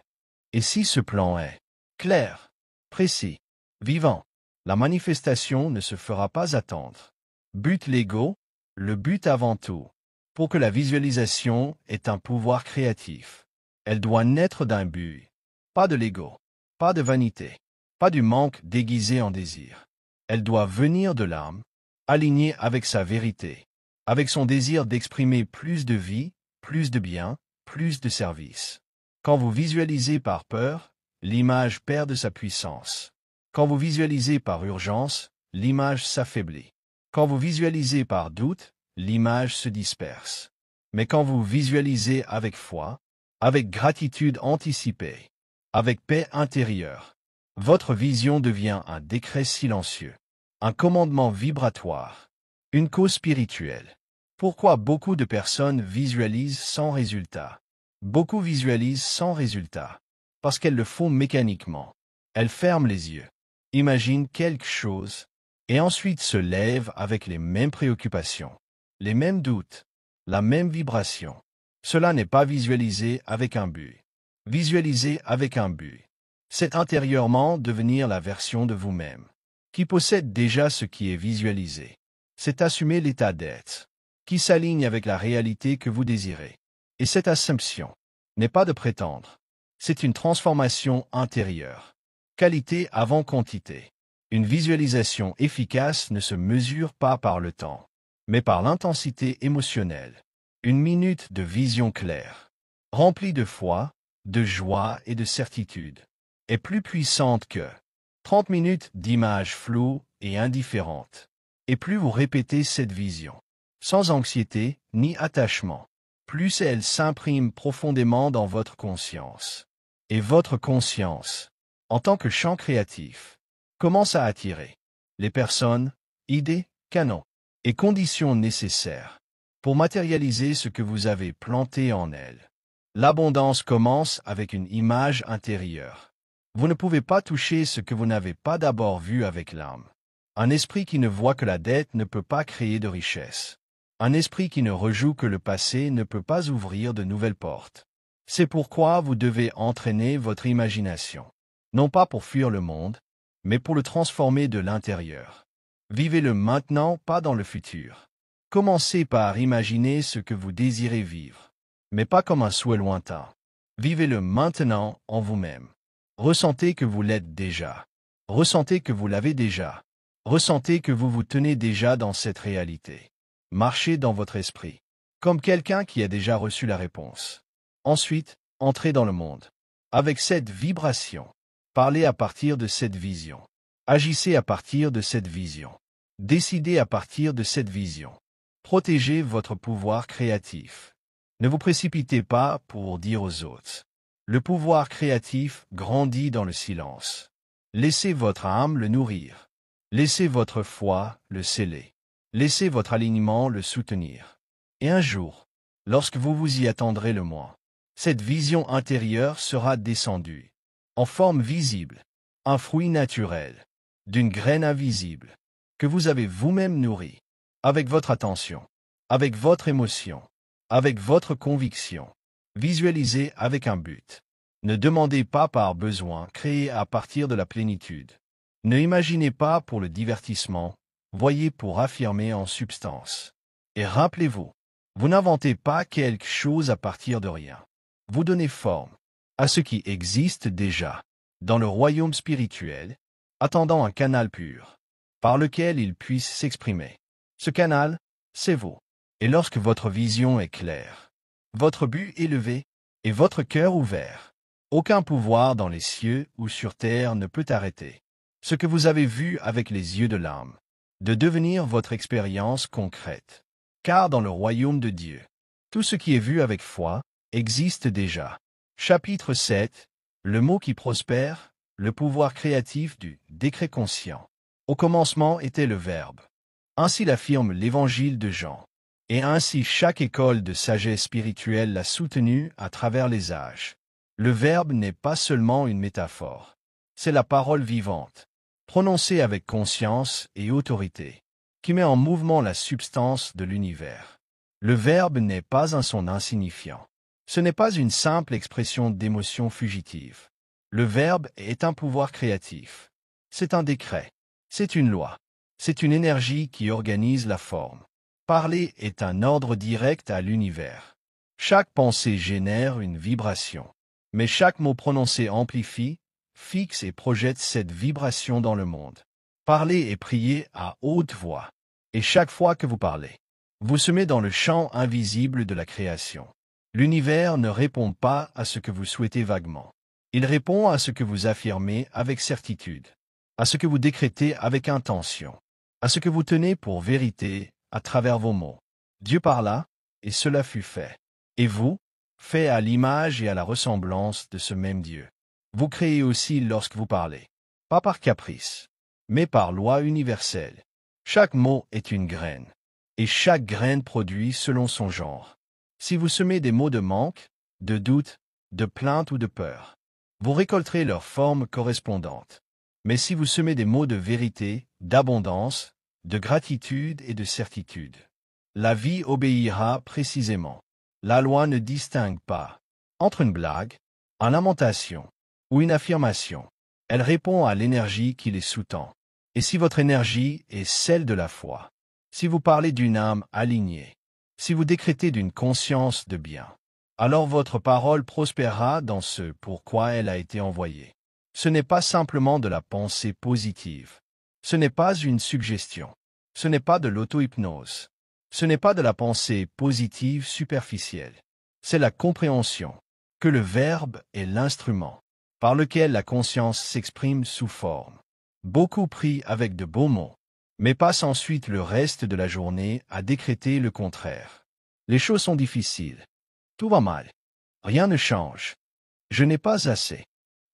Et si ce plan est clair, précis, vivant, la manifestation ne se fera pas attendre. But l'ego, le but avant tout. Pour que la visualisation ait un pouvoir créatif, elle doit naître d'un but, pas de l'ego, pas de vanité, pas du manque déguisé en désir. Elle doit venir de l'âme, alignée avec sa vérité, avec son désir d'exprimer plus de vie, plus de bien, plus de service. Quand vous visualisez par peur, l'image perd de sa puissance. Quand vous visualisez par urgence, l'image s'affaiblit. Quand vous visualisez par doute, l'image se disperse. Mais quand vous visualisez avec foi, avec gratitude anticipée, avec paix intérieure, votre vision devient un décret silencieux, un commandement vibratoire, une cause spirituelle. Pourquoi beaucoup de personnes visualisent sans résultat? Beaucoup visualisent sans résultat, parce qu'elles le font mécaniquement. Elles ferment les yeux, imaginent quelque chose, et ensuite se lèvent avec les mêmes préoccupations, les mêmes doutes, la même vibration. Cela n'est pas visualisé avec un but. Visualiser avec un but, c'est intérieurement devenir la version de vous-même, qui possède déjà ce qui est visualisé. C'est assumer l'état d'être, qui s'aligne avec la réalité que vous désirez. Et cette assumption n'est pas de prétendre, c'est une transformation intérieure. Qualité avant quantité. Une visualisation efficace ne se mesure pas par le temps, mais par l'intensité émotionnelle. Une minute de vision claire, remplie de foi, de joie et de certitude, est plus puissante que 30 minutes d'images floues et indifférentes. Et plus vous répétez cette vision, sans anxiété ni attachement, plus elle s'imprime profondément dans votre conscience. Et votre conscience, en tant que champ créatif, commence à attirer les personnes, idées, canons et conditions nécessaires pour matérialiser ce que vous avez planté en elle. L'abondance commence avec une image intérieure. Vous ne pouvez pas toucher ce que vous n'avez pas d'abord vu avec l'âme. Un esprit qui ne voit que la dette ne peut pas créer de richesse. Un esprit qui ne rejoue que le passé ne peut pas ouvrir de nouvelles portes. C'est pourquoi vous devez entraîner votre imagination, non pas pour fuir le monde, mais pour le transformer de l'intérieur. Vivez-le maintenant, pas dans le futur. Commencez par imaginer ce que vous désirez vivre, mais pas comme un souhait lointain. Vivez-le maintenant en vous-même. Ressentez que vous l'êtes déjà. Ressentez que vous l'avez déjà. Ressentez que vous vous tenez déjà dans cette réalité. Marchez dans votre esprit, comme quelqu'un qui a déjà reçu la réponse. Ensuite, entrez dans le monde. Avec cette vibration, parlez à partir de cette vision. Agissez à partir de cette vision. Décidez à partir de cette vision. Protégez votre pouvoir créatif. Ne vous précipitez pas pour dire aux autres. Le pouvoir créatif grandit dans le silence. Laissez votre âme le nourrir. Laissez votre foi le sceller. Laissez votre alignement le soutenir. Et un jour, lorsque vous vous y attendrez le moins, Cette vision intérieure sera descendue, en forme visible, un fruit naturel, d'une graine invisible, que vous avez vous-même nourri, avec votre attention, avec votre émotion, avec votre conviction. Visualisez avec un but. Ne demandez pas par besoin créé à partir de la plénitude. Ne imaginez pas pour le divertissement, voyez pour affirmer en substance. Et rappelez-vous, vous n'inventez pas quelque chose à partir de rien. Vous donnez forme à ce qui existe déjà, dans le royaume spirituel, attendant un canal pur, par lequel il puisse s'exprimer. Ce canal, c'est vous. Et lorsque votre vision est claire, votre but élevé, et votre cœur ouvert, aucun pouvoir dans les cieux ou sur terre ne peut arrêter ce que vous avez vu avec les yeux de l'âme, de devenir votre expérience concrète. Car dans le royaume de Dieu, tout ce qui est vu avec foi existe déjà. Chapitre 7. Le mot qui prospère, le pouvoir créatif du décret conscient. Au commencement était le Verbe. Ainsi l'affirme l'Évangile de Jean. Et ainsi chaque école de sagesse spirituelle l'a soutenu à travers les âges. Le Verbe n'est pas seulement une métaphore. C'est la parole vivante, prononcée avec conscience et autorité, qui met en mouvement la substance de l'univers. Le Verbe n'est pas un son insignifiant. Ce n'est pas une simple expression d'émotion fugitive. Le Verbe est un pouvoir créatif. C'est un décret. C'est une loi. C'est une énergie qui organise la forme. Parler est un ordre direct à l'univers. Chaque pensée génère une vibration. Mais chaque mot prononcé amplifie, fixe et projette cette vibration dans le monde. Parlez et priez à haute voix. Et chaque fois que vous parlez, vous semez dans le champ invisible de la création. L'univers ne répond pas à ce que vous souhaitez vaguement. Il répond à ce que vous affirmez avec certitude, à ce que vous décrétez avec intention, à ce que vous tenez pour vérité à travers vos mots. Dieu parla, et cela fut fait. Et vous, fait à l'image et à la ressemblance de ce même Dieu. Vous créez aussi lorsque vous parlez, pas par caprice, mais par loi universelle. Chaque mot est une graine, et chaque graine produit selon son genre. Si vous semez des mots de manque, de doute, de plainte ou de peur, vous récolterez leur forme correspondante. Mais si vous semez des mots de vérité, d'abondance, de gratitude et de certitude, la vie obéira précisément. La loi ne distingue pas entre une blague, une lamentation ou une affirmation. Elle répond à l'énergie qui les sous-tend. Et si votre énergie est celle de la foi, si vous parlez d'une âme alignée, si vous décrétez d'une conscience de bien, alors votre parole prospérera dans ce pourquoi elle a été envoyée. Ce n'est pas simplement de la pensée positive. Ce n'est pas une suggestion. Ce n'est pas de l'auto-hypnose. Ce n'est pas de la pensée positive superficielle. C'est la compréhension que le Verbe est l'instrument par lequel la conscience s'exprime sous forme. Beaucoup prient avec de beaux mots, mais passent ensuite le reste de la journée à décréter le contraire. Les choses sont difficiles. Tout va mal. Rien ne change. Je n'ai pas assez.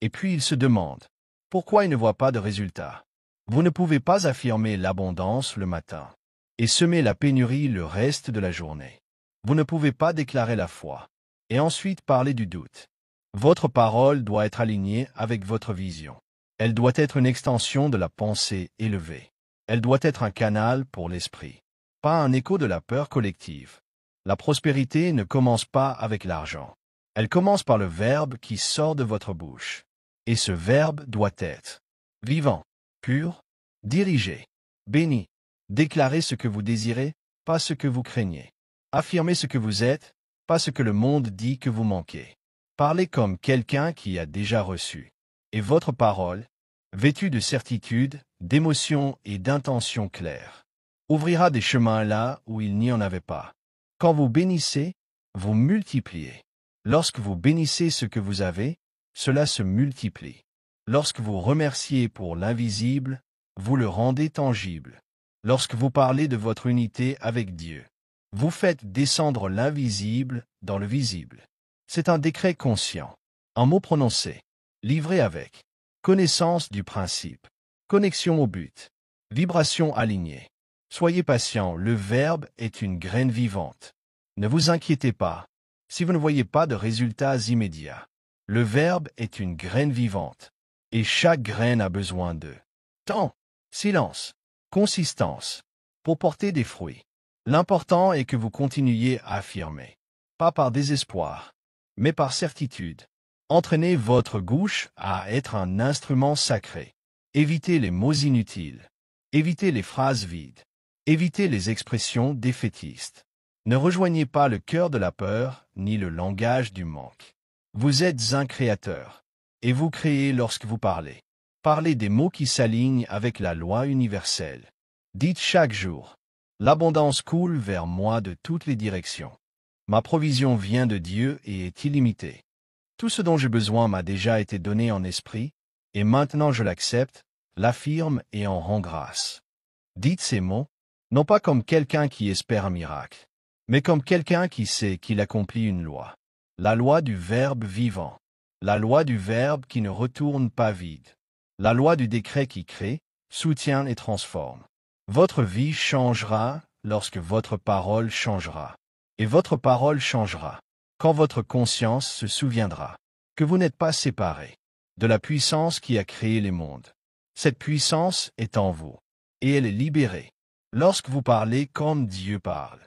Et puis ils se demandent pourquoi ils ne voient pas de résultat. Vous ne pouvez pas affirmer l'abondance le matin et semer la pénurie le reste de la journée. Vous ne pouvez pas déclarer la foi et ensuite parler du doute. Votre parole doit être alignée avec votre vision. Elle doit être une extension de la pensée élevée. Elle doit être un canal pour l'esprit, pas un écho de la peur collective. La prospérité ne commence pas avec l'argent. Elle commence par le Verbe qui sort de votre bouche. Et ce Verbe doit être vivant, pur, dirigé, béni. Déclarez ce que vous désirez, pas ce que vous craignez. Affirmez ce que vous êtes, pas ce que le monde dit que vous manquez. Parlez comme quelqu'un qui a déjà reçu. Et votre parole, vêtue de certitude, d'émotion et d'intention claire, ouvrira des chemins là où il n'y en avait pas. Quand vous bénissez, vous multipliez. Lorsque vous bénissez ce que vous avez, cela se multiplie. Lorsque vous remerciez pour l'invisible, vous le rendez tangible. Lorsque vous parlez de votre unité avec Dieu, vous faites descendre l'invisible dans le visible. C'est un décret conscient, un mot prononcé, livré avec connaissance du principe, connexion au but, vibration alignée. Soyez patient, le Verbe est une graine vivante. Ne vous inquiétez pas, si vous ne voyez pas de résultats immédiats. Le Verbe est une graine vivante, et chaque graine a besoin de temps, silence, consistance, pour porter des fruits. L'important est que vous continuiez à affirmer, pas par désespoir, mais par certitude. Entraînez votre bouche à être un instrument sacré. Évitez les mots inutiles. Évitez les phrases vides. Évitez les expressions défaitistes. Ne rejoignez pas le cœur de la peur, ni le langage du manque. Vous êtes un créateur, et vous créez lorsque vous parlez. Parlez des mots qui s'alignent avec la loi universelle. Dites chaque jour, l'abondance coule vers moi de toutes les directions. Ma provision vient de Dieu et est illimitée. Tout ce dont j'ai besoin m'a déjà été donné en esprit, et maintenant je l'accepte, l'affirme et en rends grâce. Dites ces mots, non pas comme quelqu'un qui espère un miracle, mais comme quelqu'un qui sait qu'il accomplit une loi. La loi du Verbe vivant. La loi du Verbe qui ne retourne pas vide. La loi du décret qui crée, soutient et transforme. Votre vie changera lorsque votre parole changera. Et votre parole changera quand votre conscience se souviendra que vous n'êtes pas séparés de la puissance qui a créé les mondes. Cette puissance est en vous, et elle est libérée lorsque vous parlez comme Dieu parle,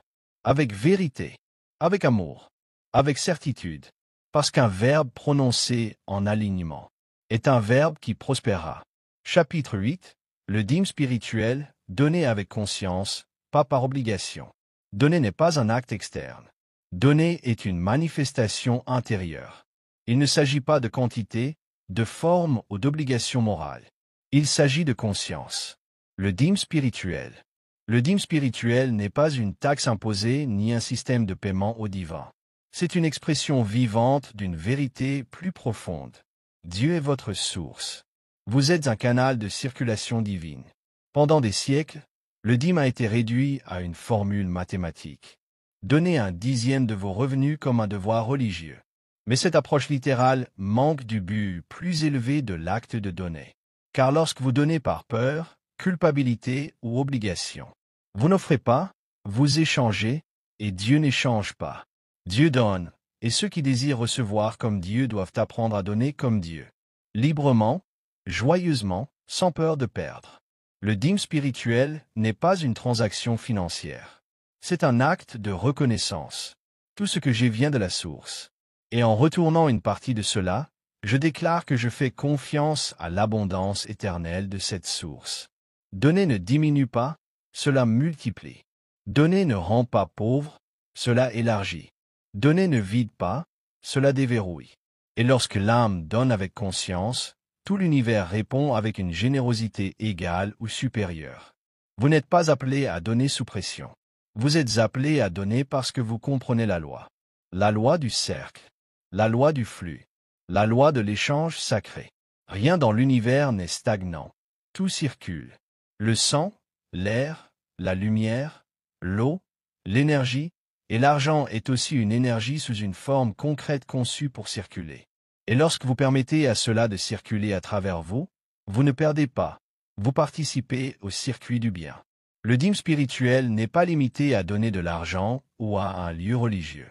avec vérité, avec amour, avec certitude, parce qu'un verbe prononcé en alignement est un verbe qui prospérera. Chapitre 8. Le dîme spirituel, donné avec conscience, pas par obligation. Donner n'est pas un acte externe. Donner est une manifestation intérieure. Il ne s'agit pas de quantité, de forme ou d'obligation morale. Il s'agit de conscience. Le dîme spirituel. Le dîme spirituel n'est pas une taxe imposée ni un système de paiement au divin. C'est une expression vivante d'une vérité plus profonde. Dieu est votre source. Vous êtes un canal de circulation divine. Pendant des siècles, le dîme a été réduit à une formule mathématique. Donnez un dixième de vos revenus comme un devoir religieux. Mais cette approche littérale manque du but plus élevé de l'acte de donner. Car lorsque vous donnez par peur, culpabilité ou obligation, vous n'offrez pas, vous échangez, et Dieu n'échange pas. Dieu donne, et ceux qui désirent recevoir comme Dieu doivent apprendre à donner comme Dieu. Librement, joyeusement, sans peur de perdre. Le dîme spirituel n'est pas une transaction financière. C'est un acte de reconnaissance. Tout ce que j'ai vient de la source. Et en retournant une partie de cela, je déclare que je fais confiance à l'abondance éternelle de cette source. Donner ne diminue pas, cela multiplie. Donner ne rend pas pauvre, cela élargit. Donner ne vide pas, cela déverrouille. Et lorsque l'âme donne avec conscience, tout l'univers répond avec une générosité égale ou supérieure. Vous n'êtes pas appelé à donner sous pression. Vous êtes appelé à donner parce que vous comprenez la loi du cercle, la loi du flux, la loi de l'échange sacré. Rien dans l'univers n'est stagnant. Tout circule. Le sang, l'air, la lumière, l'eau, l'énergie, et l'argent est aussi une énergie sous une forme concrète conçue pour circuler. Et lorsque vous permettez à cela de circuler à travers vous, vous ne perdez pas, vous participez au circuit du bien. Le dîme spirituel n'est pas limité à donner de l'argent ou à un lieu religieux.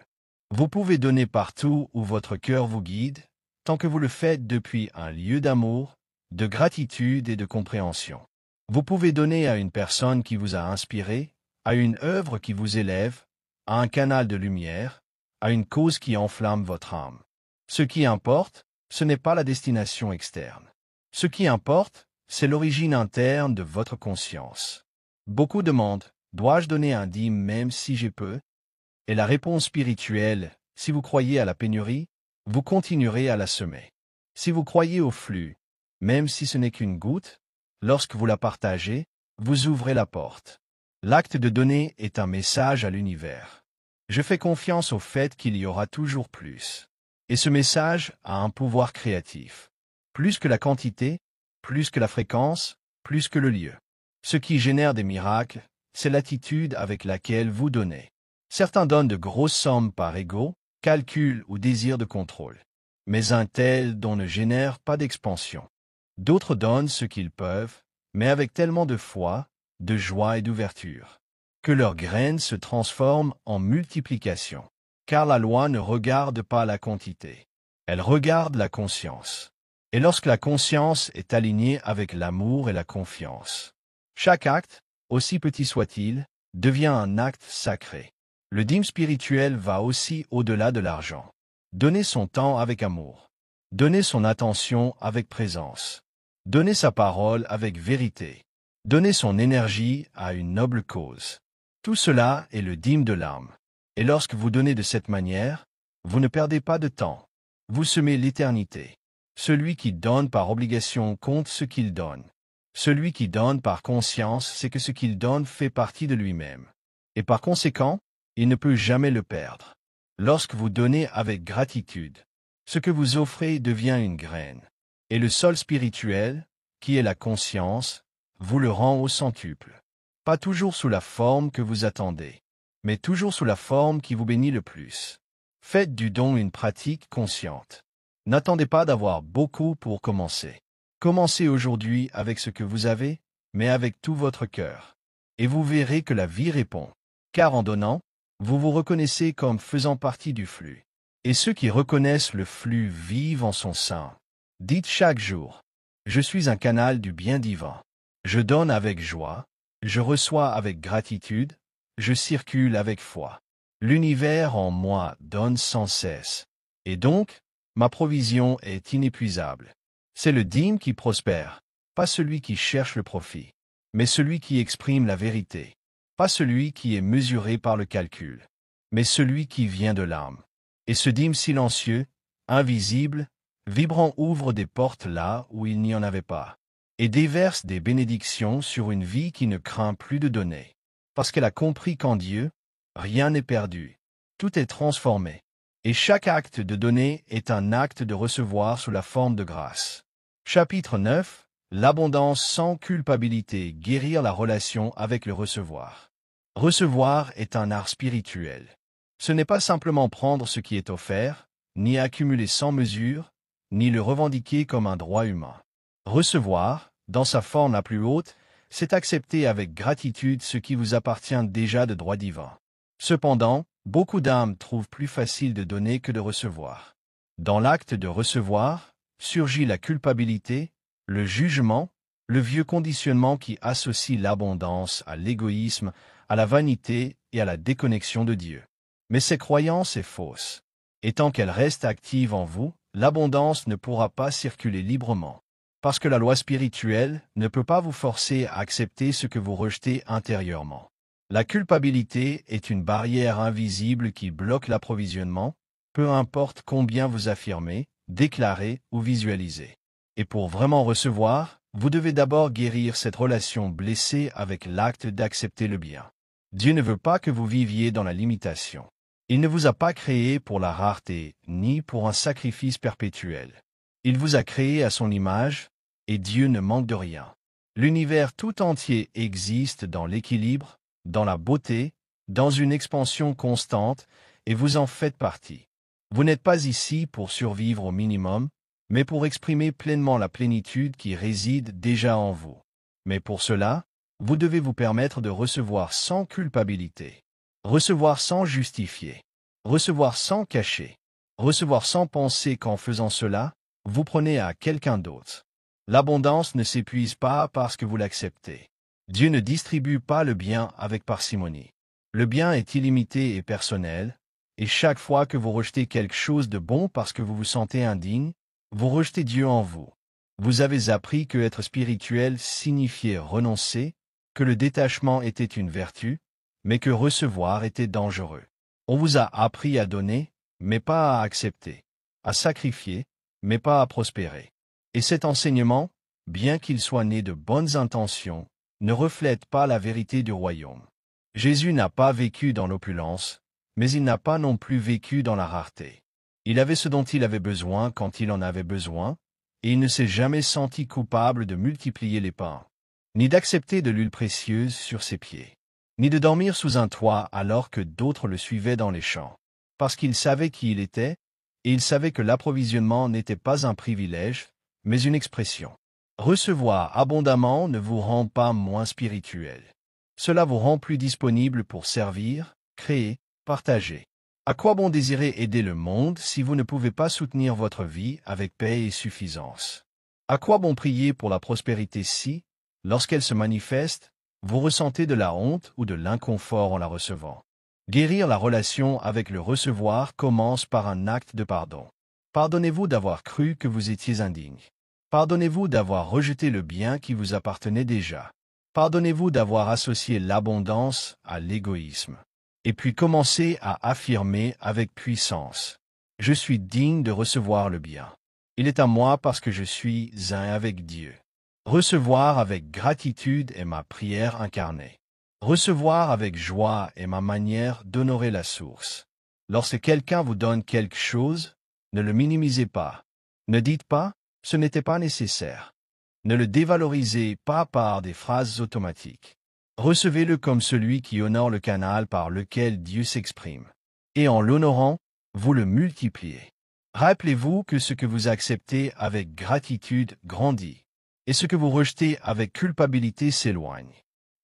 Vous pouvez donner partout où votre cœur vous guide, tant que vous le faites depuis un lieu d'amour, de gratitude et de compréhension. Vous pouvez donner à une personne qui vous a inspiré, à une œuvre qui vous élève, à un canal de lumière, à une cause qui enflamme votre âme. Ce qui importe, ce n'est pas la destination externe. Ce qui importe, c'est l'origine interne de votre conscience. Beaucoup demandent, dois-je donner un dîme même si j'ai peu? Et la réponse spirituelle, si vous croyez à la pénurie, vous continuerez à la semer. Si vous croyez au flux, même si ce n'est qu'une goutte, lorsque vous la partagez, vous ouvrez la porte. L'acte de donner est un message à l'univers. Je fais confiance au fait qu'il y aura toujours plus. Et ce message a un pouvoir créatif. Plus que la quantité, plus que la fréquence, plus que le lieu. Ce qui génère des miracles, c'est l'attitude avec laquelle vous donnez. Certains donnent de grosses sommes par ego, calcul ou désir de contrôle. Mais un tel don ne génère pas d'expansion. D'autres donnent ce qu'ils peuvent, mais avec tellement de foi, de joie et d'ouverture, que leurs graines se transforment en multiplication. car la loi ne regarde pas la quantité. Elle regarde la conscience. Et lorsque la conscience est alignée avec l'amour et la confiance, chaque acte, aussi petit soit-il, devient un acte sacré. Le dîme spirituel va aussi au-delà de l'argent. Donner son temps avec amour. Donner son attention avec présence. Donner sa parole avec vérité. Donner son énergie à une noble cause. Tout cela est le dîme de l'âme. Et lorsque vous donnez de cette manière, vous ne perdez pas de temps. Vous semez l'éternité. Celui qui donne par obligation compte ce qu'il donne. Celui qui donne par conscience sait que ce qu'il donne fait partie de lui-même. Et par conséquent, il ne peut jamais le perdre. Lorsque vous donnez avec gratitude, ce que vous offrez devient une graine. Et le sol spirituel, qui est la conscience, vous le rend au centuple. Pas toujours sous la forme que vous attendez, mais toujours sous la forme qui vous bénit le plus. Faites du don une pratique consciente. N'attendez pas d'avoir beaucoup pour commencer. Commencez aujourd'hui avec ce que vous avez, mais avec tout votre cœur. Et vous verrez que la vie répond. Car en donnant, vous vous reconnaissez comme faisant partie du flux. Et ceux qui reconnaissent le flux vivent en son sein. Dites chaque jour, je suis un canal du bien divin. Je donne avec joie, je reçois avec gratitude, je circule avec foi. L'univers en moi donne sans cesse. Et donc, ma provision est inépuisable. C'est le dîme qui prospère, pas celui qui cherche le profit, mais celui qui exprime la vérité. Pas celui qui est mesuré par le calcul, mais celui qui vient de l'âme. Et ce dîme silencieux, invisible, vibrant ouvre des portes là où il n'y en avait pas, et déverse des bénédictions sur une vie qui ne craint plus de donner, parce qu'elle a compris qu'en Dieu, rien n'est perdu, tout est transformé, et chaque acte de donner est un acte de recevoir sous la forme de grâce. Chapitre 9. L'abondance sans culpabilité, guérir la relation avec le recevoir. Recevoir est un art spirituel. Ce n'est pas simplement prendre ce qui est offert, ni accumuler sans mesure, ni le revendiquer comme un droit humain. Recevoir, dans sa forme la plus haute, c'est accepter avec gratitude ce qui vous appartient déjà de droit divin. Cependant, beaucoup d'âmes trouvent plus facile de donner que de recevoir. Dans l'acte de recevoir, surgit la culpabilité, le jugement, le vieux conditionnement qui associe l'abondance à l'égoïsme, à la vanité et à la déconnexion de Dieu. Mais cette croyance est fausse. Et tant qu'elle reste active en vous, l'abondance ne pourra pas circuler librement. Parce que la loi spirituelle ne peut pas vous forcer à accepter ce que vous rejetez intérieurement. La culpabilité est une barrière invisible qui bloque l'approvisionnement, peu importe combien vous affirmez, déclarez ou visualisez. Et pour vraiment recevoir, vous devez d'abord guérir cette relation blessée avec l'acte d'accepter le bien. Dieu ne veut pas que vous viviez dans la limitation. Il ne vous a pas créé pour la rareté, ni pour un sacrifice perpétuel. Il vous a créé à son image, et Dieu ne manque de rien. L'univers tout entier existe dans l'équilibre, dans la beauté, dans une expansion constante, et vous en faites partie. Vous n'êtes pas ici pour survivre au minimum, mais pour exprimer pleinement la plénitude qui réside déjà en vous. Mais pour cela, vous devez vous permettre de recevoir sans culpabilité, recevoir sans justifier, recevoir sans cacher, recevoir sans penser qu'en faisant cela, vous prenez à quelqu'un d'autre. L'abondance ne s'épuise pas parce que vous l'acceptez. Dieu ne distribue pas le bien avec parcimonie. Le bien est illimité et personnel, et chaque fois que vous rejetez quelque chose de bon parce que vous vous sentez indigne, vous rejetez Dieu en vous. Vous avez appris que être spirituel signifiait renoncer, que le détachement était une vertu, mais que recevoir était dangereux. On vous a appris à donner, mais pas à accepter, à sacrifier, mais pas à prospérer. Et cet enseignement, bien qu'il soit né de bonnes intentions, ne reflète pas la vérité du royaume. Jésus n'a pas vécu dans l'opulence, mais il n'a pas non plus vécu dans la rareté. Il avait ce dont il avait besoin quand il en avait besoin, et il ne s'est jamais senti coupable de multiplier les pains, ni d'accepter de l'huile précieuse sur ses pieds, ni de dormir sous un toit alors que d'autres le suivaient dans les champs, parce qu'il savait qui il était, et il savait que l'approvisionnement n'était pas un privilège, mais une expression. Recevoir abondamment ne vous rend pas moins spirituel. Cela vous rend plus disponible pour servir, créer, partager. À quoi bon désirer aider le monde si vous ne pouvez pas soutenir votre vie avec paix et suffisance? À quoi bon prier pour la prospérité si, lorsqu'elle se manifeste, vous ressentez de la honte ou de l'inconfort en la recevant? Guérir la relation avec le recevoir commence par un acte de pardon. Pardonnez-vous d'avoir cru que vous étiez indigne. Pardonnez-vous d'avoir rejeté le bien qui vous appartenait déjà. Pardonnez-vous d'avoir associé l'abondance à l'égoïsme. Et puis commencez à affirmer avec puissance: je suis digne de recevoir le bien. Il est à moi parce que je suis un avec Dieu. Recevoir avec gratitude est ma prière incarnée. Recevoir avec joie est ma manière d'honorer la source. Lorsque quelqu'un vous donne quelque chose, ne le minimisez pas. Ne dites pas: ce n'était pas nécessaire. Ne le dévalorisez pas par des phrases automatiques. Recevez-le comme celui qui honore le canal par lequel Dieu s'exprime. Et en l'honorant, vous le multipliez. Rappelez-vous que ce que vous acceptez avec gratitude grandit, et ce que vous rejetez avec culpabilité s'éloigne.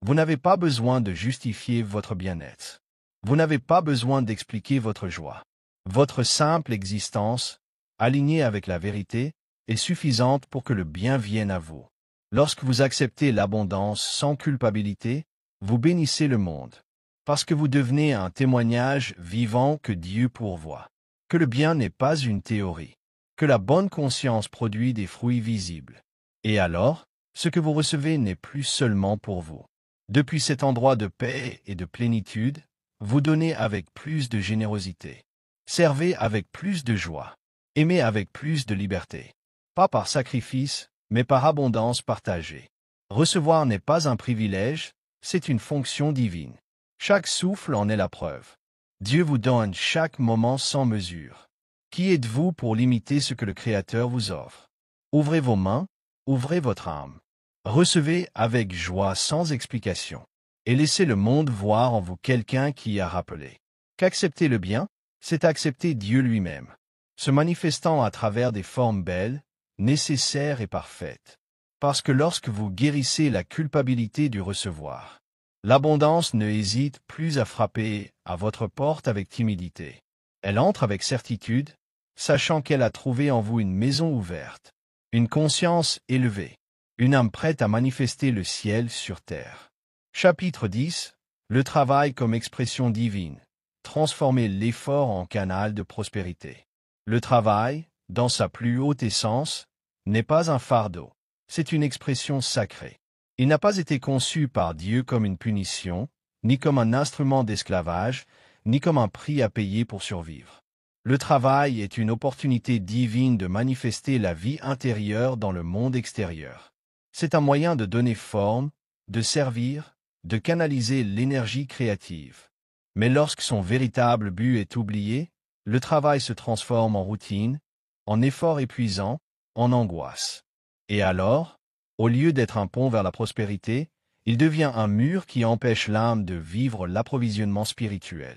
Vous n'avez pas besoin de justifier votre bien-être. Vous n'avez pas besoin d'expliquer votre joie. Votre simple existence, alignée avec la vérité, est suffisante pour que le bien vienne à vous. Lorsque vous acceptez l'abondance sans culpabilité, vous bénissez le monde, parce que vous devenez un témoignage vivant que Dieu pourvoit, que le bien n'est pas une théorie, que la bonne conscience produit des fruits visibles. Et alors, ce que vous recevez n'est plus seulement pour vous. Depuis cet endroit de paix et de plénitude, vous donnez avec plus de générosité. Servez avec plus de joie. Aimez avec plus de liberté. Pas par sacrifice, mais par abondance partagée. Recevoir n'est pas un privilège, c'est une fonction divine. Chaque souffle en est la preuve. Dieu vous donne chaque moment sans mesure. Qui êtes-vous pour limiter ce que le Créateur vous offre? Ouvrez vos mains, ouvrez votre âme. Recevez avec joie sans explication. Et laissez le monde voir en vous quelqu'un qui a rappelé qu'accepter le bien, c'est accepter Dieu lui-même, se manifestant à travers des formes belles, nécessaires et parfaites. Parce que lorsque vous guérissez la culpabilité du recevoir, l'abondance ne hésite plus à frapper à votre porte avec timidité. Elle entre avec certitude, sachant qu'elle a trouvé en vous une maison ouverte, une conscience élevée, une âme prête à manifester le ciel sur terre. Chapitre 10. Le travail comme expression divine. Transformer l'effort en canal de prospérité. Le travail, dans sa plus haute essence, n'est pas un fardeau, c'est une expression sacrée. Il n'a pas été conçu par Dieu comme une punition, ni comme un instrument d'esclavage, ni comme un prix à payer pour survivre. Le travail est une opportunité divine de manifester la vie intérieure dans le monde extérieur. C'est un moyen de donner forme, de servir, de canaliser l'énergie créative. Mais lorsque son véritable but est oublié, le travail se transforme en routine, en effort épuisant, en angoisse. Et alors, au lieu d'être un pont vers la prospérité, il devient un mur qui empêche l'âme de vivre l'approvisionnement spirituel.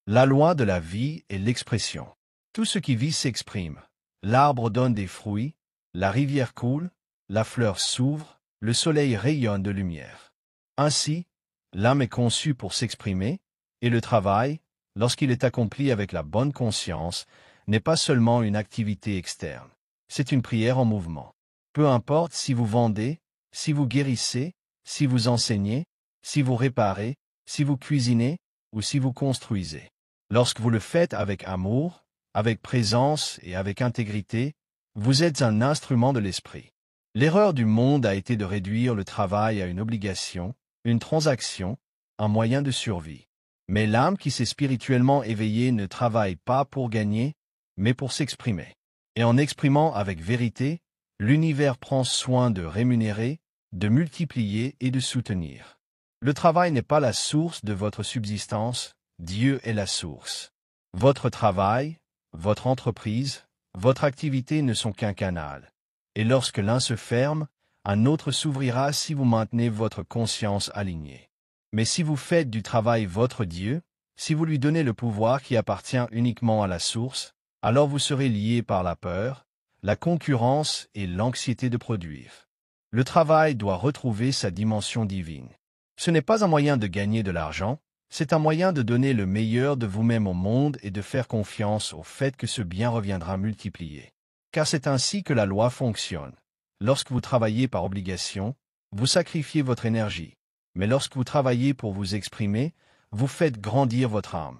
La loi de la vie est l'expression. Tout ce qui vit s'exprime. L'arbre donne des fruits, la rivière coule, la fleur s'ouvre, le soleil rayonne de lumière. Ainsi, l'âme est conçue pour s'exprimer, et le travail, lorsqu'il est accompli avec la bonne conscience, n'est pas seulement une activité externe. C'est une prière en mouvement. Peu importe si vous vendez, si vous guérissez, si vous enseignez, si vous réparez, si vous cuisinez, ou si vous construisez. Lorsque vous le faites avec amour, avec présence et avec intégrité, vous êtes un instrument de l'esprit. L'erreur du monde a été de réduire le travail à une obligation, une transaction, un moyen de survie. Mais l'âme qui s'est spirituellement éveillée ne travaille pas pour gagner, mais pour s'exprimer. Et en exprimant avec vérité, l'univers prend soin de rémunérer, de multiplier et de soutenir. Le travail n'est pas la source de votre subsistance, Dieu est la source. Votre travail, votre entreprise, votre activité ne sont qu'un canal. Et lorsque l'un se ferme, un autre s'ouvrira si vous maintenez votre conscience alignée. Mais si vous faites du travail votre Dieu, si vous lui donnez le pouvoir qui appartient uniquement à la source, alors vous serez lié par la peur, la concurrence et l'anxiété de produire. Le travail doit retrouver sa dimension divine. Ce n'est pas un moyen de gagner de l'argent, C'est un moyen de donner le meilleur de vous-même au monde et de faire confiance au fait que ce bien reviendra multiplié. Car c'est ainsi que la loi fonctionne. Lorsque vous travaillez par obligation, vous sacrifiez votre énergie. Mais lorsque vous travaillez pour vous exprimer, vous faites grandir votre âme.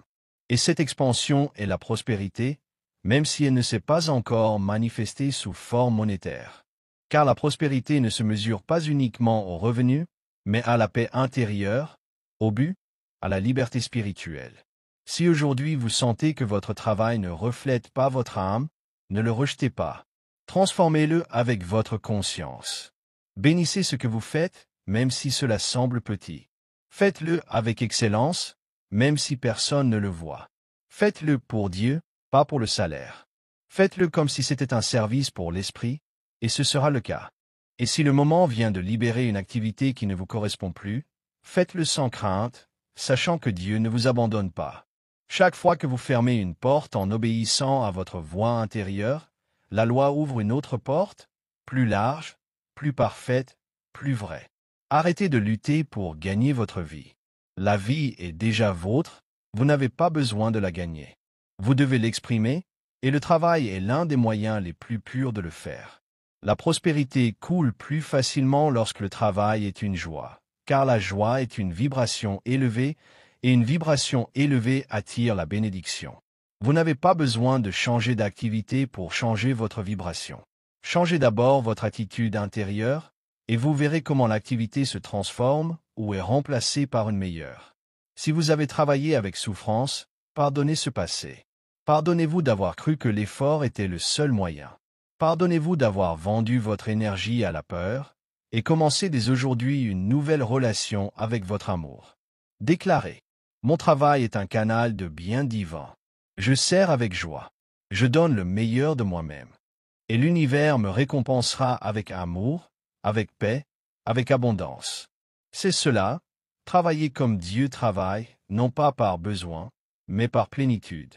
Et cette expansion est la prospérité, même si elle ne s'est pas encore manifestée sous forme monétaire. Car la prospérité ne se mesure pas uniquement aux revenus, mais à la paix intérieure, au but, à la liberté spirituelle. Si aujourd'hui vous sentez que votre travail ne reflète pas votre âme, ne le rejetez pas. Transformez-le avec votre conscience. Bénissez ce que vous faites, même si cela semble petit. Faites-le avec excellence, même si personne ne le voit. Faites-le pour Dieu, pas pour le salaire. Faites-le comme si c'était un service pour l'esprit, et ce sera le cas. Et si le moment vient de libérer une activité qui ne vous correspond plus, faites-le sans crainte, sachant que Dieu ne vous abandonne pas. Chaque fois que vous fermez une porte en obéissant à votre voix intérieure, la loi ouvre une autre porte, plus large, plus parfaite, plus vraie. Arrêtez de lutter pour gagner votre vie. La vie est déjà vôtre, vous n'avez pas besoin de la gagner. Vous devez l'exprimer, et le travail est l'un des moyens les plus purs de le faire. La prospérité coule plus facilement lorsque le travail est une joie. Car la joie est une vibration élevée, et une vibration élevée attire la bénédiction. Vous n'avez pas besoin de changer d'activité pour changer votre vibration. Changez d'abord votre attitude intérieure, et vous verrez comment l'activité se transforme ou est remplacée par une meilleure. Si vous avez travaillé avec souffrance, pardonnez ce passé. Pardonnez-vous d'avoir cru que l'effort était le seul moyen. Pardonnez-vous d'avoir vendu votre énergie à la peur, et commencez dès aujourd'hui une nouvelle relation avec votre amour. Déclarez: mon travail est un canal de bien divin. Je sers avec joie. Je donne le meilleur de moi-même. Et l'univers me récompensera avec amour, avec paix, avec abondance. C'est cela, travailler comme Dieu travaille, non pas par besoin, mais par plénitude.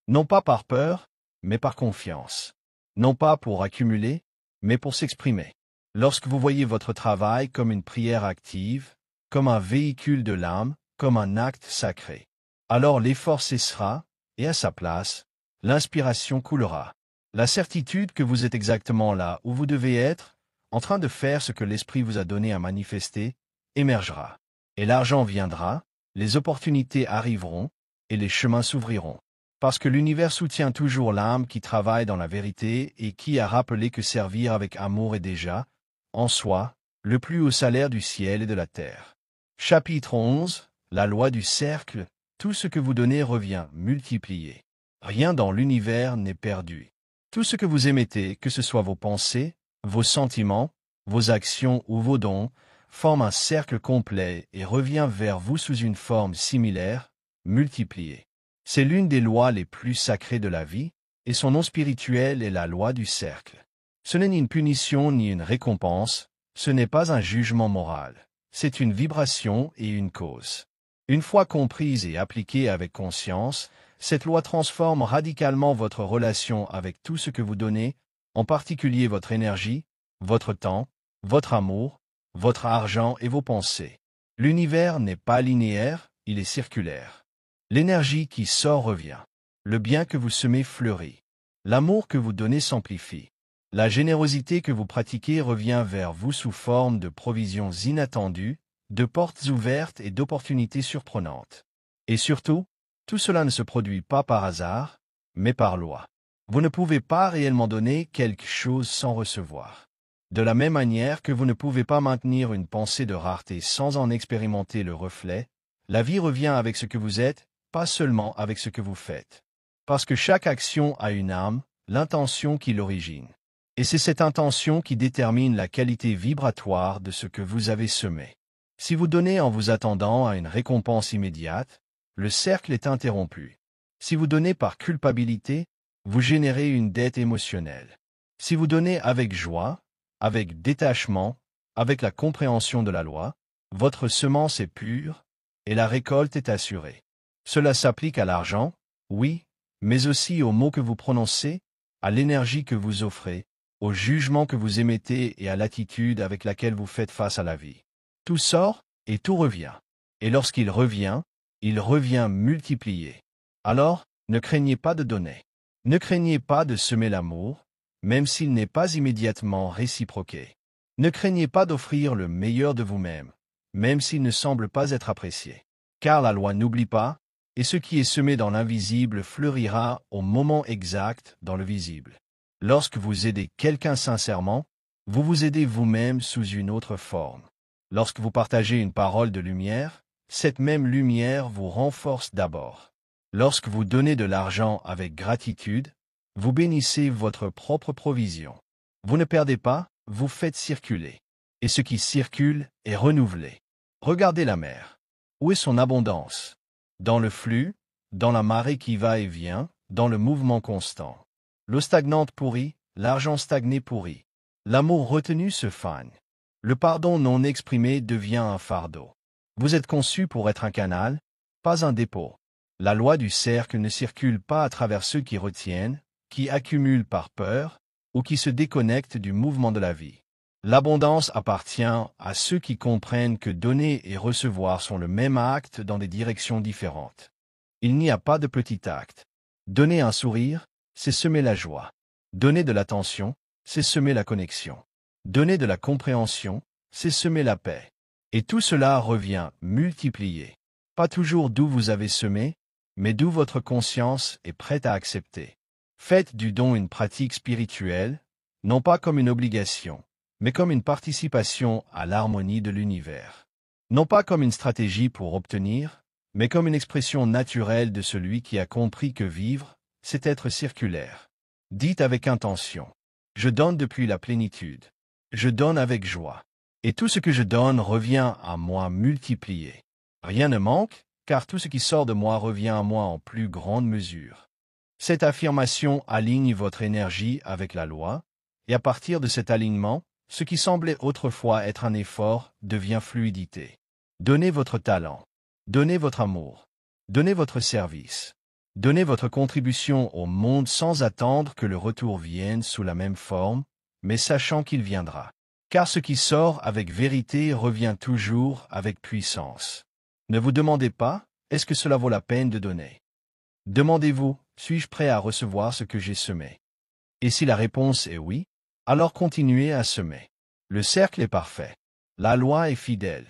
Non pas par peur, mais par confiance. Non pas pour accumuler, mais pour s'exprimer. Lorsque vous voyez votre travail comme une prière active, comme un véhicule de l'âme, comme un acte sacré, alors l'effort cessera, et à sa place, l'inspiration coulera. La certitude que vous êtes exactement là où vous devez être, en train de faire ce que l'Esprit vous a donné à manifester, émergera. Et l'argent viendra, les opportunités arriveront, et les chemins s'ouvriront. Parce que l'univers soutient toujours l'âme qui travaille dans la vérité et qui a rappelé que servir avec amour est déjà, en soi, le plus haut salaire du ciel et de la terre. Chapitre 11. La loi du cercle. Tout ce que vous donnez revient multiplié. Rien dans l'univers n'est perdu. Tout ce que vous émettez, que ce soit vos pensées, vos sentiments, vos actions ou vos dons, forme un cercle complet et revient vers vous sous une forme similaire, multipliée. C'est l'une des lois les plus sacrées de la vie, et son nom spirituel est la loi du cercle. Ce n'est ni une punition ni une récompense, ce n'est pas un jugement moral, c'est une vibration et une cause. Une fois comprise et appliquée avec conscience, cette loi transforme radicalement votre relation avec tout ce que vous donnez, en particulier votre énergie, votre temps, votre amour, votre argent et vos pensées. L'univers n'est pas linéaire, il est circulaire. L'énergie qui sort revient. Le bien que vous semez fleurit. L'amour que vous donnez s'amplifie. La générosité que vous pratiquez revient vers vous sous forme de provisions inattendues, de portes ouvertes et d'opportunités surprenantes. Et surtout, tout cela ne se produit pas par hasard, mais par loi. Vous ne pouvez pas réellement donner quelque chose sans recevoir. De la même manière que vous ne pouvez pas maintenir une pensée de rareté sans en expérimenter le reflet, la vie revient avec ce que vous êtes, pas seulement avec ce que vous faites. Parce que chaque action a une âme, l'intention qui l'origine. Et c'est cette intention qui détermine la qualité vibratoire de ce que vous avez semé. Si vous donnez en vous attendant à une récompense immédiate, le cercle est interrompu. Si vous donnez par culpabilité, vous générez une dette émotionnelle. Si vous donnez avec joie, avec détachement, avec la compréhension de la loi, votre semence est pure, et la récolte est assurée. Cela s'applique à l'argent, oui, mais aussi aux mots que vous prononcez, à l'énergie que vous offrez, au jugement que vous émettez et à l'attitude avec laquelle vous faites face à la vie. Tout sort, et tout revient. Et lorsqu'il revient, il revient multiplié. Alors, ne craignez pas de donner. Ne craignez pas de semer l'amour, même s'il n'est pas immédiatement réciproqué. Ne craignez pas d'offrir le meilleur de vous-même, même s'il ne semble pas être apprécié. Car la loi n'oublie pas, et ce qui est semé dans l'invisible fleurira au moment exact dans le visible. Lorsque vous aidez quelqu'un sincèrement, vous vous aidez vous-même sous une autre forme. Lorsque vous partagez une parole de lumière, cette même lumière vous renforce d'abord. Lorsque vous donnez de l'argent avec gratitude, vous bénissez votre propre provision. Vous ne perdez pas, vous faites circuler. Et ce qui circule est renouvelé. Regardez la mer. Où est son abondance? Dans le flux, dans la marée qui va et vient, dans le mouvement constant. L'eau stagnante pourrit, l'argent stagné pourrit. L'amour retenu se fane. Le pardon non exprimé devient un fardeau. Vous êtes conçu pour être un canal, pas un dépôt. La loi du cercle ne circule pas à travers ceux qui retiennent, qui accumulent par peur, ou qui se déconnectent du mouvement de la vie. L'abondance appartient à ceux qui comprennent que donner et recevoir sont le même acte dans des directions différentes. Il n'y a pas de petit acte. Donner un sourire, c'est semer la joie. Donner de l'attention, c'est semer la connexion. Donner de la compréhension, c'est semer la paix. Et tout cela revient multiplié. Pas toujours d'où vous avez semé, mais d'où votre conscience est prête à accepter. Faites du don une pratique spirituelle, non pas comme une obligation, mais comme une participation à l'harmonie de l'univers. Non pas comme une stratégie pour obtenir, mais comme une expression naturelle de celui qui a compris que vivre, c'est être circulaire. Dites avec intention. Je donne depuis la plénitude. Je donne avec joie. Et tout ce que je donne revient à moi multiplié. Rien ne manque, car tout ce qui sort de moi revient à moi en plus grande mesure. Cette affirmation aligne votre énergie avec la loi, et à partir de cet alignement, ce qui semblait autrefois être un effort devient fluidité. Donnez votre talent. Donnez votre amour. Donnez votre service. Donnez votre contribution au monde sans attendre que le retour vienne sous la même forme, mais sachant qu'il viendra. Car ce qui sort avec vérité revient toujours avec puissance. Ne vous demandez pas, est-ce que cela vaut la peine de donner? Demandez-vous, suis-je prêt à recevoir ce que j'ai semé? Et si la réponse est oui, alors continuez à semer. Le cercle est parfait. La loi est fidèle.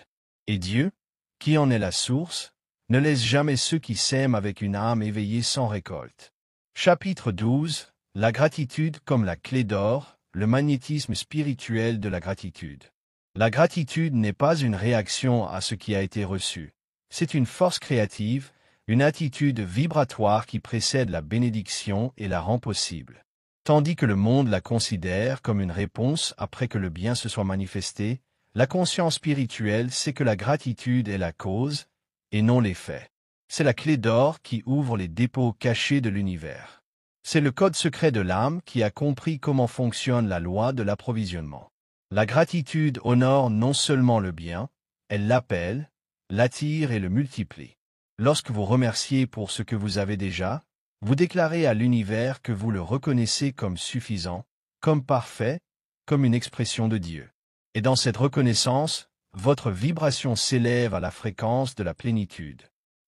Et Dieu, qui en est la source, ne laisse jamais ceux qui sèment avec une âme éveillée sans récolte. Chapitre 12. La gratitude comme la clé d'or, le magnétisme spirituel de la gratitude. La gratitude n'est pas une réaction à ce qui a été reçu. C'est une force créative, une attitude vibratoire qui précède la bénédiction et la rend possible. Tandis que le monde la considère comme une réponse après que le bien se soit manifesté, la conscience spirituelle sait que la gratitude est la cause, et non l'effet. C'est la clé d'or qui ouvre les dépôts cachés de l'univers. C'est le code secret de l'âme qui a compris comment fonctionne la loi de l'approvisionnement. La gratitude honore non seulement le bien, elle l'appelle, l'attire et le multiplie. Lorsque vous remerciez pour ce que vous avez déjà, vous déclarez à l'univers que vous le reconnaissez comme suffisant, comme parfait, comme une expression de Dieu. Et dans cette reconnaissance, votre vibration s'élève à la fréquence de la plénitude.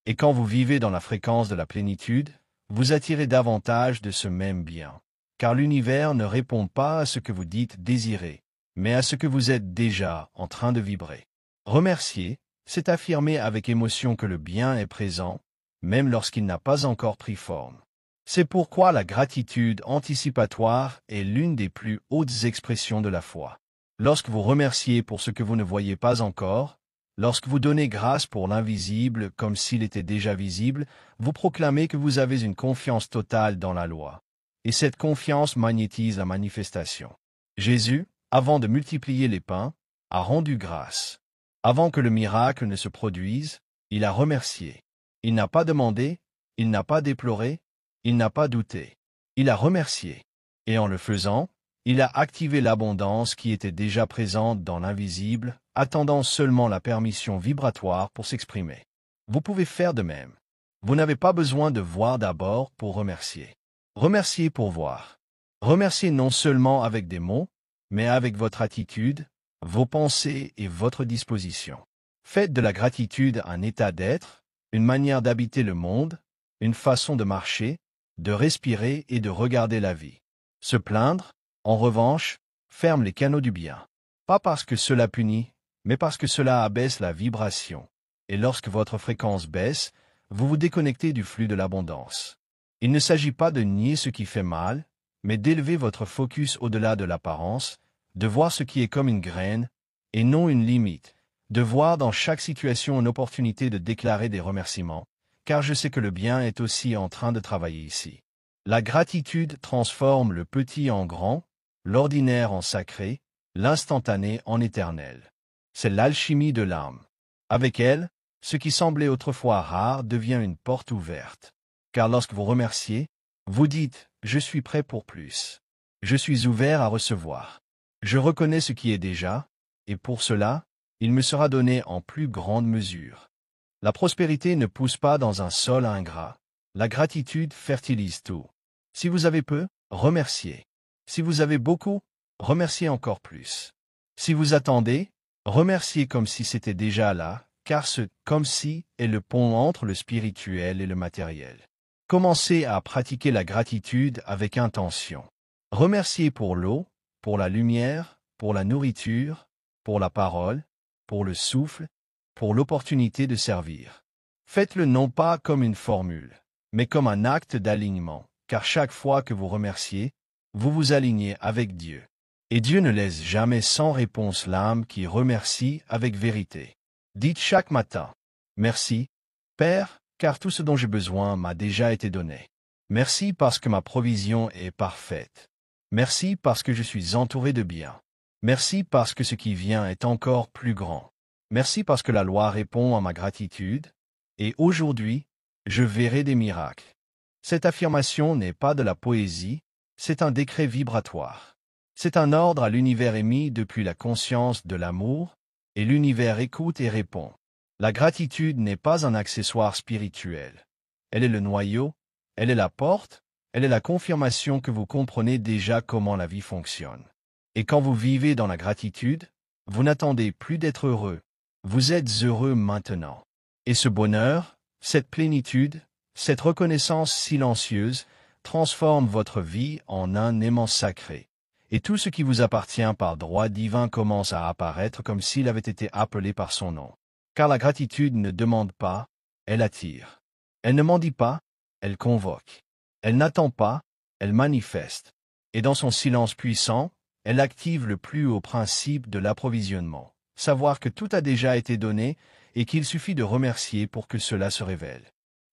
Et quand vous vivez dans la fréquence de la plénitude, vous attirez davantage de ce même bien. Car l'univers ne répond pas à ce que vous dites désirer, mais à ce que vous êtes déjà en train de vibrer. Remercier, c'est affirmer avec émotion que le bien est présent, même lorsqu'il n'a pas encore pris forme. C'est pourquoi la gratitude anticipatoire est l'une des plus hautes expressions de la foi. Lorsque vous remerciez pour ce que vous ne voyez pas encore, lorsque vous donnez grâce pour l'invisible comme s'il était déjà visible, vous proclamez que vous avez une confiance totale dans la loi. Et cette confiance magnétise la manifestation. Jésus, avant de multiplier les pains, a rendu grâce. Avant que le miracle ne se produise, il a remercié. Il n'a pas demandé, il n'a pas déploré, il n'a pas douté. Il a remercié. Et en le faisant, il a activé l'abondance qui était déjà présente dans l'invisible, attendant seulement la permission vibratoire pour s'exprimer. Vous pouvez faire de même. Vous n'avez pas besoin de voir d'abord pour remercier. Remerciez pour voir. Remerciez non seulement avec des mots, mais avec votre attitude, vos pensées et votre disposition. Faites de la gratitude un état d'être, une manière d'habiter le monde, une façon de marcher, de respirer et de regarder la vie. Se plaindre, en revanche, ferme les canaux du bien. Pas parce que cela punit, mais parce que cela abaisse la vibration. Et lorsque votre fréquence baisse, vous vous déconnectez du flux de l'abondance. Il ne s'agit pas de nier ce qui fait mal, mais d'élever votre focus au-delà de l'apparence, de voir ce qui est comme une graine, et non une limite, de voir dans chaque situation une opportunité de déclarer des remerciements, car je sais que le bien est aussi en train de travailler ici. La gratitude transforme le petit en grand, l'ordinaire en sacré, l'instantané en éternel. C'est l'alchimie de l'âme. Avec elle, ce qui semblait autrefois rare devient une porte ouverte. Car lorsque vous remerciez, vous dites « Je suis prêt pour plus. Je suis ouvert à recevoir. Je reconnais ce qui est déjà, et pour cela, il me sera donné en plus grande mesure. » La prospérité ne pousse pas dans un sol ingrat. La gratitude fertilise tout. Si vous avez peu, remerciez. Si vous avez beaucoup, remerciez encore plus. Si vous attendez, remerciez comme si c'était déjà là, car ce « comme si » est le pont entre le spirituel et le matériel. Commencez à pratiquer la gratitude avec intention. Remerciez pour l'eau, pour la lumière, pour la nourriture, pour la parole, pour le souffle, pour l'opportunité de servir. Faites-le non pas comme une formule, mais comme un acte d'alignement, car chaque fois que vous remerciez, vous vous alignez avec Dieu. Et Dieu ne laisse jamais sans réponse l'âme qui remercie avec vérité. Dites chaque matin, « Merci, Père, car tout ce dont j'ai besoin m'a déjà été donné. Merci parce que ma provision est parfaite. Merci parce que je suis entouré de biens. Merci parce que ce qui vient est encore plus grand. Merci parce que la loi répond à ma gratitude. Et aujourd'hui, je verrai des miracles. » Cette affirmation n'est pas de la poésie, c'est un décret vibratoire. C'est un ordre à l'univers émis depuis la conscience de l'amour, et l'univers écoute et répond. La gratitude n'est pas un accessoire spirituel. Elle est le noyau, elle est la porte, elle est la confirmation que vous comprenez déjà comment la vie fonctionne. Et quand vous vivez dans la gratitude, vous n'attendez plus d'être heureux. Vous êtes heureux maintenant. Et ce bonheur, cette plénitude, cette reconnaissance silencieuse transforme votre vie en un aimant sacré. Et tout ce qui vous appartient par droit divin commence à apparaître comme s'il avait été appelé par son nom. Car la gratitude ne demande pas, elle attire. Elle ne mendie pas, elle convoque. Elle n'attend pas, elle manifeste. Et dans son silence puissant, elle active le plus haut principe de l'approvisionnement. Savoir que tout a déjà été donné et qu'il suffit de remercier pour que cela se révèle.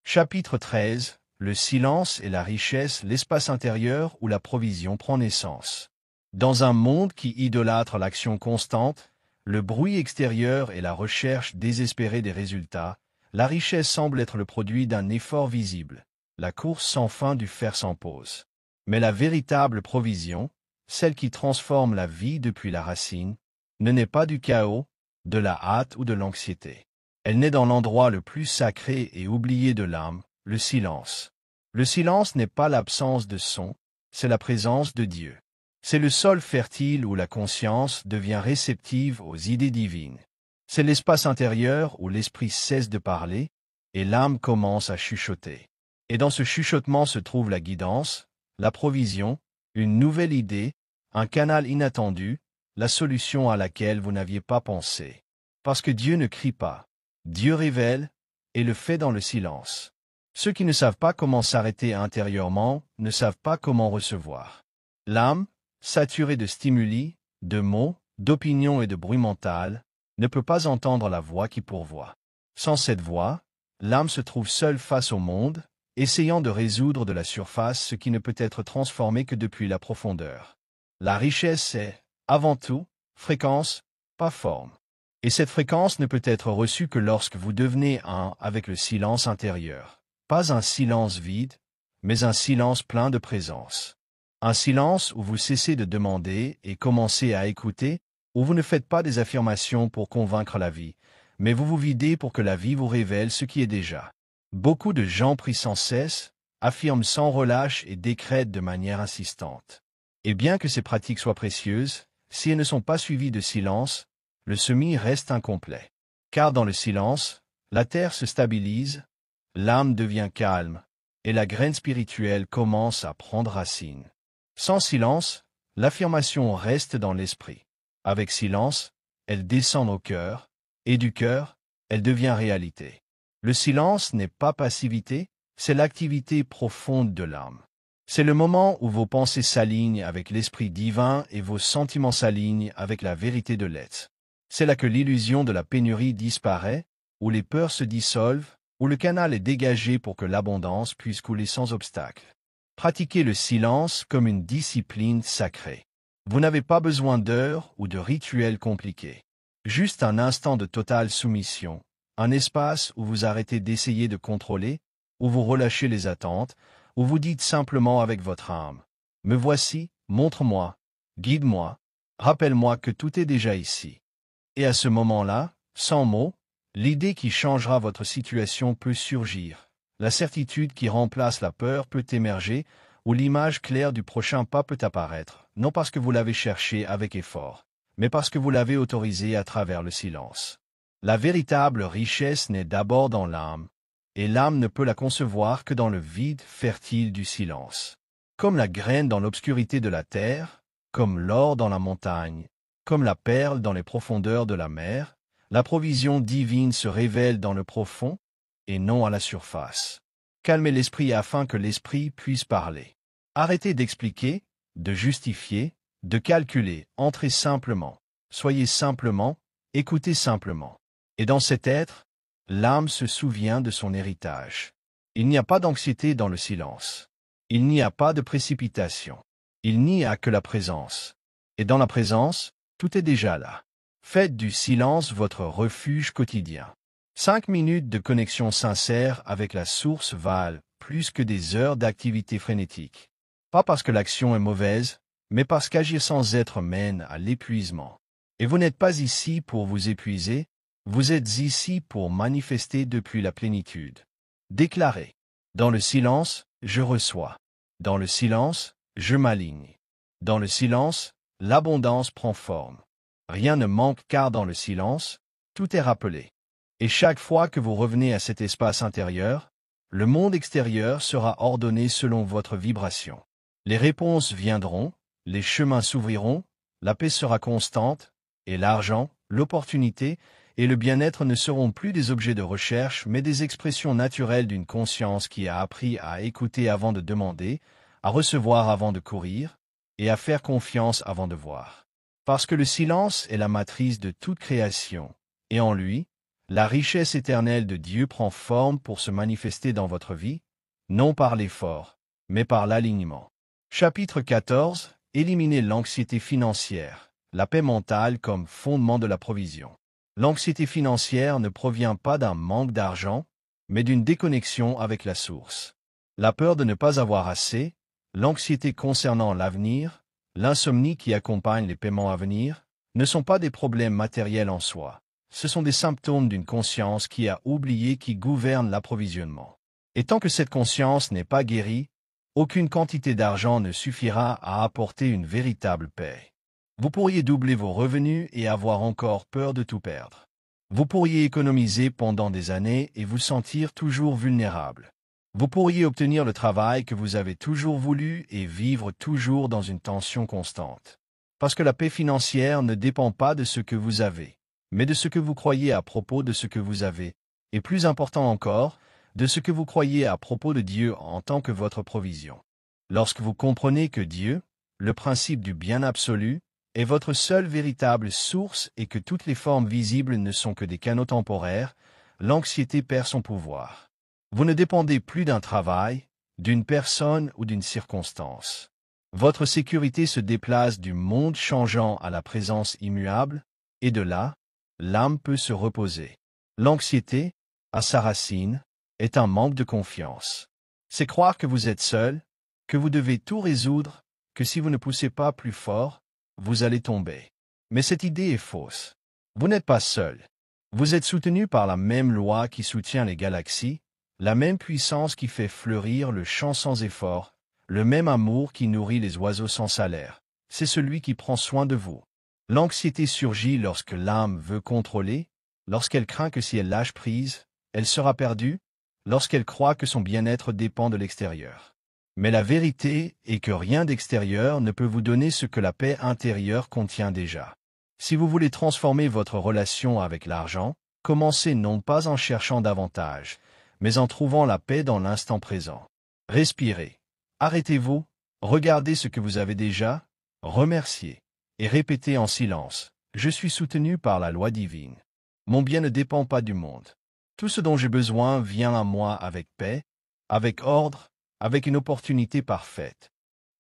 Chapitre 13. Le silence et la richesse, l'espace intérieur où la provision prend naissance. Dans un monde qui idolâtre l'action constante, le bruit extérieur et la recherche désespérée des résultats, la richesse semble être le produit d'un effort visible. La course sans fin du fer sans pause. Mais la véritable provision, celle qui transforme la vie depuis la racine, ne naît pas du chaos, de la hâte ou de l'anxiété. Elle naît dans l'endroit le plus sacré et oublié de l'âme, le silence. Le silence n'est pas l'absence de son, c'est la présence de Dieu. C'est le sol fertile où la conscience devient réceptive aux idées divines. C'est l'espace intérieur où l'esprit cesse de parler et l'âme commence à chuchoter. Et dans ce chuchotement se trouve la guidance, la provision, une nouvelle idée, un canal inattendu, la solution à laquelle vous n'aviez pas pensé. Parce que Dieu ne crie pas. Dieu révèle et le fait dans le silence. Ceux qui ne savent pas comment s'arrêter intérieurement ne savent pas comment recevoir. L'âme, saturée de stimuli, de mots, d'opinions et de bruit mental, ne peut pas entendre la voix qui pourvoit. Sans cette voix, l'âme se trouve seule face au monde, essayant de résoudre de la surface ce qui ne peut être transformé que depuis la profondeur. La richesse est, avant tout, fréquence, pas forme. Et cette fréquence ne peut être reçue que lorsque vous devenez un avec le silence intérieur. Pas un silence vide, mais un silence plein de présence. Un silence où vous cessez de demander et commencez à écouter, où vous ne faites pas des affirmations pour convaincre la vie, mais vous vous videz pour que la vie vous révèle ce qui est déjà. Beaucoup de gens prient sans cesse, affirment sans relâche et décrètent de manière insistante. Et bien que ces pratiques soient précieuses, si elles ne sont pas suivies de silence, le semis reste incomplet. Car dans le silence, la terre se stabilise, l'âme devient calme, et la graine spirituelle commence à prendre racine. Sans silence, l'affirmation reste dans l'esprit. Avec silence, elle descend au cœur, et du cœur, elle devient réalité. Le silence n'est pas passivité, c'est l'activité profonde de l'âme. C'est le moment où vos pensées s'alignent avec l'esprit divin et vos sentiments s'alignent avec la vérité de l'être. C'est là que l'illusion de la pénurie disparaît, où les peurs se dissolvent, où le canal est dégagé pour que l'abondance puisse couler sans obstacle. Pratiquez le silence comme une discipline sacrée. Vous n'avez pas besoin d'heures ou de rituels compliqués. Juste un instant de totale soumission, un espace où vous arrêtez d'essayer de contrôler, où vous relâchez les attentes, où vous dites simplement avec votre âme: « Me voici, montre-moi, guide-moi, rappelle-moi que tout est déjà ici. » Et à ce moment-là, sans mots, l'idée qui changera votre situation peut surgir. La certitude qui remplace la peur peut émerger, ou l'image claire du prochain pas peut apparaître, non parce que vous l'avez cherché avec effort, mais parce que vous l'avez autorisé à travers le silence. La véritable richesse naît d'abord dans l'âme, et l'âme ne peut la concevoir que dans le vide fertile du silence. Comme la graine dans l'obscurité de la terre, comme l'or dans la montagne, comme la perle dans les profondeurs de la mer, la provision divine se révèle dans le profond, et non à la surface. Calmez l'esprit afin que l'esprit puisse parler. Arrêtez d'expliquer, de justifier, de calculer, entrez simplement, soyez simplement, écoutez simplement. Et dans cet être, l'âme se souvient de son héritage. Il n'y a pas d'anxiété dans le silence. Il n'y a pas de précipitation. Il n'y a que la présence. Et dans la présence, tout est déjà là. Faites du silence votre refuge quotidien. 5 minutes de connexion sincère avec la source valent plus que des heures d'activité frénétique. Pas parce que l'action est mauvaise, mais parce qu'agir sans être mène à l'épuisement. Et vous n'êtes pas ici pour vous épuiser, vous êtes ici pour manifester depuis la plénitude. Déclarez: dans le silence, je reçois. Dans le silence, je m'aligne. Dans le silence, l'abondance prend forme. Rien ne manque car dans le silence, tout est rappelé. Et chaque fois que vous revenez à cet espace intérieur, le monde extérieur sera ordonné selon votre vibration. Les réponses viendront, les chemins s'ouvriront, la paix sera constante, et l'argent, l'opportunité et le bien-être ne seront plus des objets de recherche mais des expressions naturelles d'une conscience qui a appris à écouter avant de demander, à recevoir avant de courir, et à faire confiance avant de voir. Parce que le silence est la matrice de toute création, et en lui, la richesse éternelle de Dieu prend forme pour se manifester dans votre vie, non par l'effort, mais par l'alignement. Chapitre 14. Éliminer l'anxiété financière, la paix mentale comme fondement de la provision. L'anxiété financière ne provient pas d'un manque d'argent, mais d'une déconnexion avec la source. La peur de ne pas avoir assez, l'anxiété concernant l'avenir, l'insomnie qui accompagne les paiements à venir, ne sont pas des problèmes matériels en soi. Ce sont des symptômes d'une conscience qui a oublié qui gouverne l'approvisionnement. Et tant que cette conscience n'est pas guérie, aucune quantité d'argent ne suffira à apporter une véritable paix. Vous pourriez doubler vos revenus et avoir encore peur de tout perdre. Vous pourriez économiser pendant des années et vous sentir toujours vulnérable. Vous pourriez obtenir le travail que vous avez toujours voulu et vivre toujours dans une tension constante. Parce que la paix financière ne dépend pas de ce que vous avez, mais de ce que vous croyez à propos de ce que vous avez, et plus important encore, de ce que vous croyez à propos de Dieu en tant que votre provision. Lorsque vous comprenez que Dieu, le principe du bien absolu, est votre seule véritable source et que toutes les formes visibles ne sont que des canaux temporaires, l'anxiété perd son pouvoir. Vous ne dépendez plus d'un travail, d'une personne ou d'une circonstance. Votre sécurité se déplace du monde changeant à la présence immuable, et de là, l'âme peut se reposer. L'anxiété, à sa racine, est un manque de confiance. C'est croire que vous êtes seul, que vous devez tout résoudre, que si vous ne poussez pas plus fort, vous allez tomber. Mais cette idée est fausse. Vous n'êtes pas seul. Vous êtes soutenu par la même loi qui soutient les galaxies, la même puissance qui fait fleurir le champ sans effort, le même amour qui nourrit les oiseaux sans salaire. C'est celui qui prend soin de vous. L'anxiété surgit lorsque l'âme veut contrôler, lorsqu'elle craint que si elle lâche prise, elle sera perdue, lorsqu'elle croit que son bien-être dépend de l'extérieur. Mais la vérité est que rien d'extérieur ne peut vous donner ce que la paix intérieure contient déjà. Si vous voulez transformer votre relation avec l'argent, commencez non pas en cherchant davantage, mais en trouvant la paix dans l'instant présent. Respirez. Arrêtez-vous, regardez ce que vous avez déjà, remerciez, et répétez en silence. Je suis soutenu par la loi divine. Mon bien ne dépend pas du monde. Tout ce dont j'ai besoin vient à moi avec paix, avec ordre, avec une opportunité parfaite.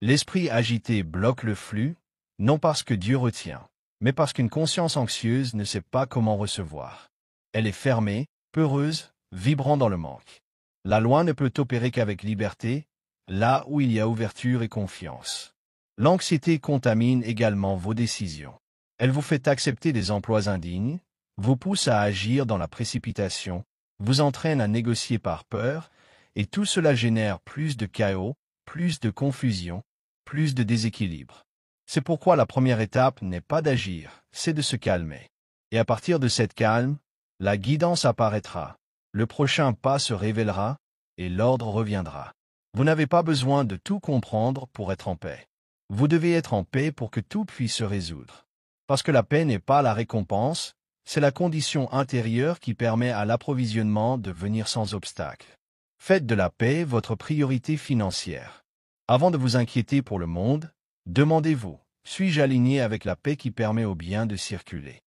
L'esprit agité bloque le flux, non parce que Dieu retient, mais parce qu'une conscience anxieuse ne sait pas comment recevoir. Elle est fermée, peureuse, vibrant dans le manque. La loi ne peut opérer qu'avec liberté, là où il y a ouverture et confiance. L'anxiété contamine également vos décisions. Elle vous fait accepter des emplois indignes, vous pousse à agir dans la précipitation, vous entraîne à négocier par peur, et tout cela génère plus de chaos, plus de confusion, plus de déséquilibre. C'est pourquoi la première étape n'est pas d'agir, c'est de se calmer. Et à partir de cette calme, la guidance apparaîtra, le prochain pas se révélera, et l'ordre reviendra. Vous n'avez pas besoin de tout comprendre pour être en paix. Vous devez être en paix pour que tout puisse se résoudre. Parce que la paix n'est pas la récompense, c'est la condition intérieure qui permet à l'approvisionnement de venir sans obstacle. Faites de la paix votre priorité financière. Avant de vous inquiéter pour le monde, demandez-vous, suis-je aligné avec la paix qui permet au bien de circuler?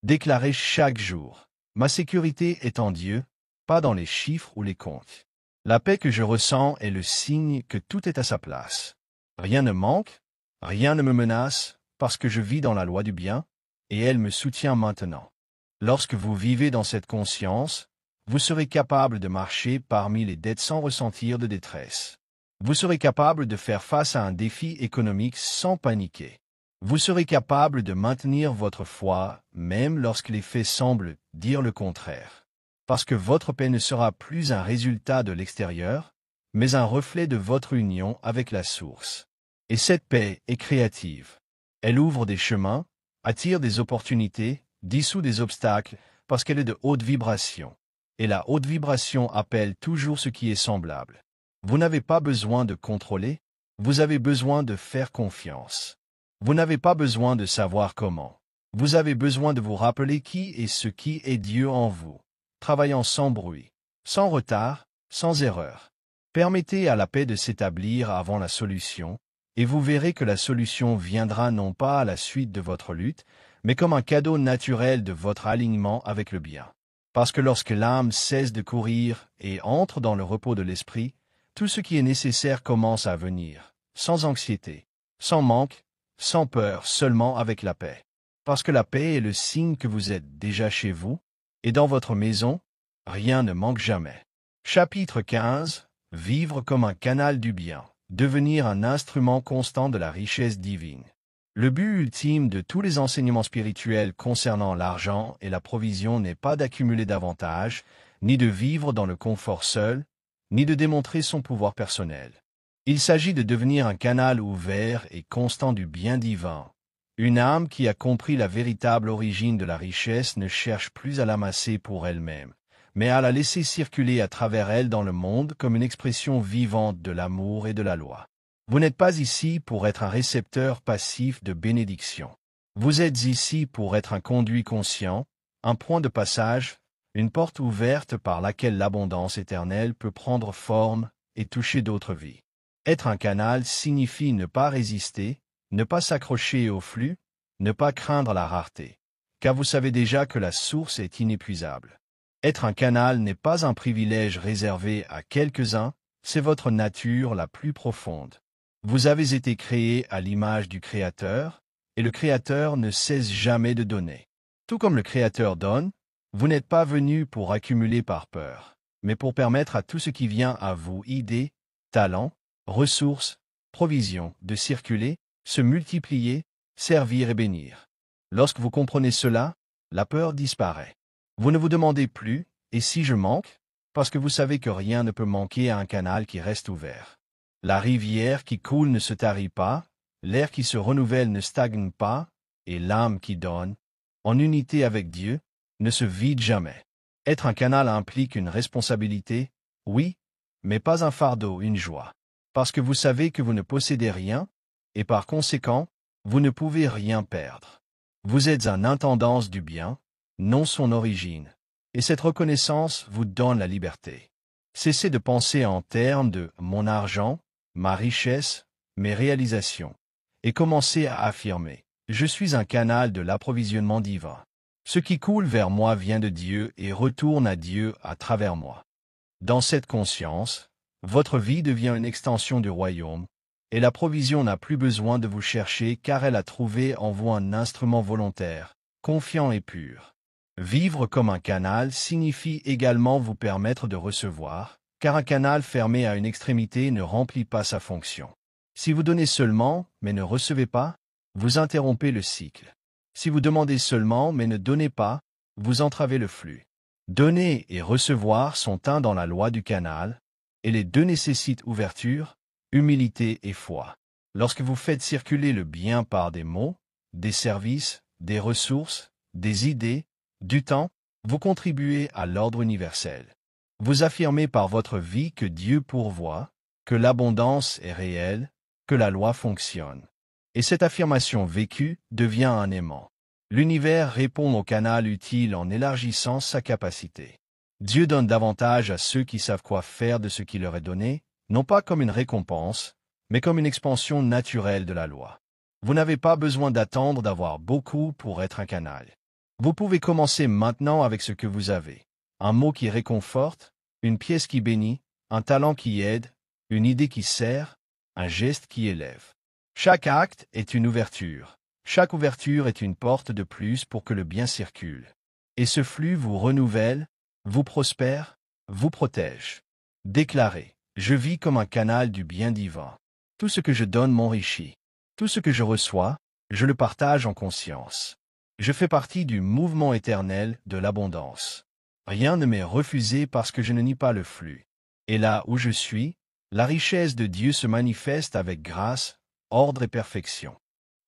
Déclarez chaque jour, ma sécurité est en Dieu, pas dans les chiffres ou les comptes. La paix que je ressens est le signe que tout est à sa place. Rien ne manque, rien ne me menace, parce que je vis dans la loi du bien, et elle me soutient maintenant. Lorsque vous vivez dans cette conscience, vous serez capable de marcher parmi les dettes sans ressentir de détresse. Vous serez capable de faire face à un défi économique sans paniquer. Vous serez capable de maintenir votre foi, même lorsque les faits semblent dire le contraire. Parce que votre paix ne sera plus un résultat de l'extérieur, mais un reflet de votre union avec la source. Et cette paix est créative. Elle ouvre des chemins, attire des opportunités, dissout des obstacles, parce qu'elle est de haute vibration. Et la haute vibration appelle toujours ce qui est semblable. Vous n'avez pas besoin de contrôler, vous avez besoin de faire confiance. Vous n'avez pas besoin de savoir comment. Vous avez besoin de vous rappeler qui est ce qui est Dieu en vous, travaillant sans bruit, sans retard, sans erreur. Permettez à la paix de s'établir avant la solution, et vous verrez que la solution viendra non pas à la suite de votre lutte, mais comme un cadeau naturel de votre alignement avec le bien. Parce que lorsque l'âme cesse de courir et entre dans le repos de l'esprit, tout ce qui est nécessaire commence à venir, sans anxiété, sans manque, sans peur, seulement avec la paix. Parce que la paix est le signe que vous êtes déjà chez vous, et dans votre maison, rien ne manque jamais. Chapitre 15. Vivre comme un canal du bien, devenir un instrument constant de la richesse divine. Le but ultime de tous les enseignements spirituels concernant l'argent et la provision n'est pas d'accumuler davantage, ni de vivre dans le confort seul, ni de démontrer son pouvoir personnel. Il s'agit de devenir un canal ouvert et constant du bien divin. Une âme qui a compris la véritable origine de la richesse ne cherche plus à l'amasser pour elle-même, mais à la laisser circuler à travers elle dans le monde comme une expression vivante de l'amour et de la loi. Vous n'êtes pas ici pour être un récepteur passif de bénédiction. Vous êtes ici pour être un conduit conscient, un point de passage, une porte ouverte par laquelle l'abondance éternelle peut prendre forme et toucher d'autres vies. Être un canal signifie ne pas résister, ne pas s'accrocher au flux, ne pas craindre la rareté, car vous savez déjà que la source est inépuisable. Être un canal n'est pas un privilège réservé à quelques-uns, c'est votre nature la plus profonde. Vous avez été créé à l'image du Créateur, et le Créateur ne cesse jamais de donner. Tout comme le Créateur donne, vous n'êtes pas venu pour accumuler par peur, mais pour permettre à tout ce qui vient à vous, idées, talents, ressources, provisions, de circuler, se multiplier, servir et bénir. Lorsque vous comprenez cela, la peur disparaît. Vous ne vous demandez plus, et si je manque? Parce que vous savez que rien ne peut manquer à un canal qui reste ouvert. La rivière qui coule ne se tarit pas, l'air qui se renouvelle ne stagne pas, et l'âme qui donne, en unité avec Dieu, ne se vide jamais. Être un canal implique une responsabilité, Oui, mais pas un fardeau, une joie. Parce que vous savez que vous ne possédez rien, et par conséquent, vous ne pouvez rien perdre. Vous êtes un intendant du bien, non son origine. Et cette reconnaissance vous donne la liberté. Cessez de penser en termes de mon argent, ma richesse, mes réalisations, et commencez à affirmer je suis un canal de l'approvisionnement divin. Ce qui coule vers moi vient de Dieu et retourne à Dieu à travers moi. Dans cette conscience, votre vie devient une extension du royaume, et la provision n'a plus besoin de vous chercher car elle a trouvé en vous un instrument volontaire, confiant et pur. Vivre comme un canal signifie également vous permettre de recevoir, car un canal fermé à une extrémité ne remplit pas sa fonction. Si vous donnez seulement, mais ne recevez pas, vous interrompez le cycle. Si vous demandez seulement, mais ne donnez pas, vous entravez le flux. Donner et recevoir sont un dans la loi du canal, et les deux nécessitent ouverture, humilité et foi. Lorsque vous faites circuler le bien par des mots, des services, des ressources, des idées, du temps, vous contribuez à l'ordre universel. Vous affirmez par votre vie que Dieu pourvoit, que l'abondance est réelle, que la loi fonctionne. Et cette affirmation vécue devient un aimant. L'univers répond au canal utile en élargissant sa capacité. Dieu donne davantage à ceux qui savent quoi faire de ce qui leur est donné, non pas comme une récompense, mais comme une expansion naturelle de la loi. Vous n'avez pas besoin d'attendre d'avoir beaucoup pour être un canal. Vous pouvez commencer maintenant avec ce que vous avez. Un mot qui réconforte, une pièce qui bénit, un talent qui aide, une idée qui sert, un geste qui élève. Chaque acte est une ouverture. Chaque ouverture est une porte de plus pour que le bien circule. Et ce flux vous renouvelle, vous prospère, vous protège. Déclarez, je vis comme un canal du bien divin. Tout ce que je donne m'enrichit. Tout ce que je reçois, je le partage en conscience. Je fais partie du mouvement éternel de l'abondance. Rien ne m'est refusé parce que je ne nie pas le flux. Et là où je suis, la richesse de Dieu se manifeste avec grâce, ordre et perfection.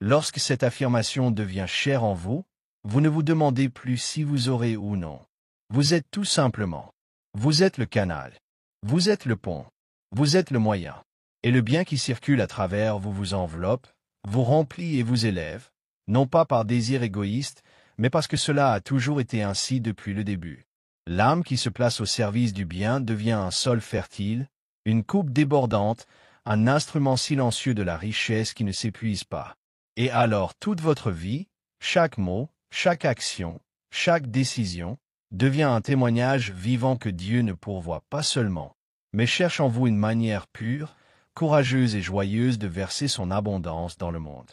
Lorsque cette affirmation devient chère en vous, vous ne vous demandez plus si vous aurez ou non. Vous êtes tout simplement. Vous êtes le canal. Vous êtes le pont. Vous êtes le moyen. Et le bien qui circule à travers vous vous enveloppe, vous remplit et vous élève, non pas par désir égoïste, mais parce que cela a toujours été ainsi depuis le début. L'âme qui se place au service du bien devient un sol fertile, une coupe débordante, un instrument silencieux de la richesse qui ne s'épuise pas. Et alors toute votre vie, chaque mot, chaque action, chaque décision, devient un témoignage vivant que Dieu ne pourvoit pas seulement, mais cherche en vous une manière pure, courageuse et joyeuse de verser son abondance dans le monde.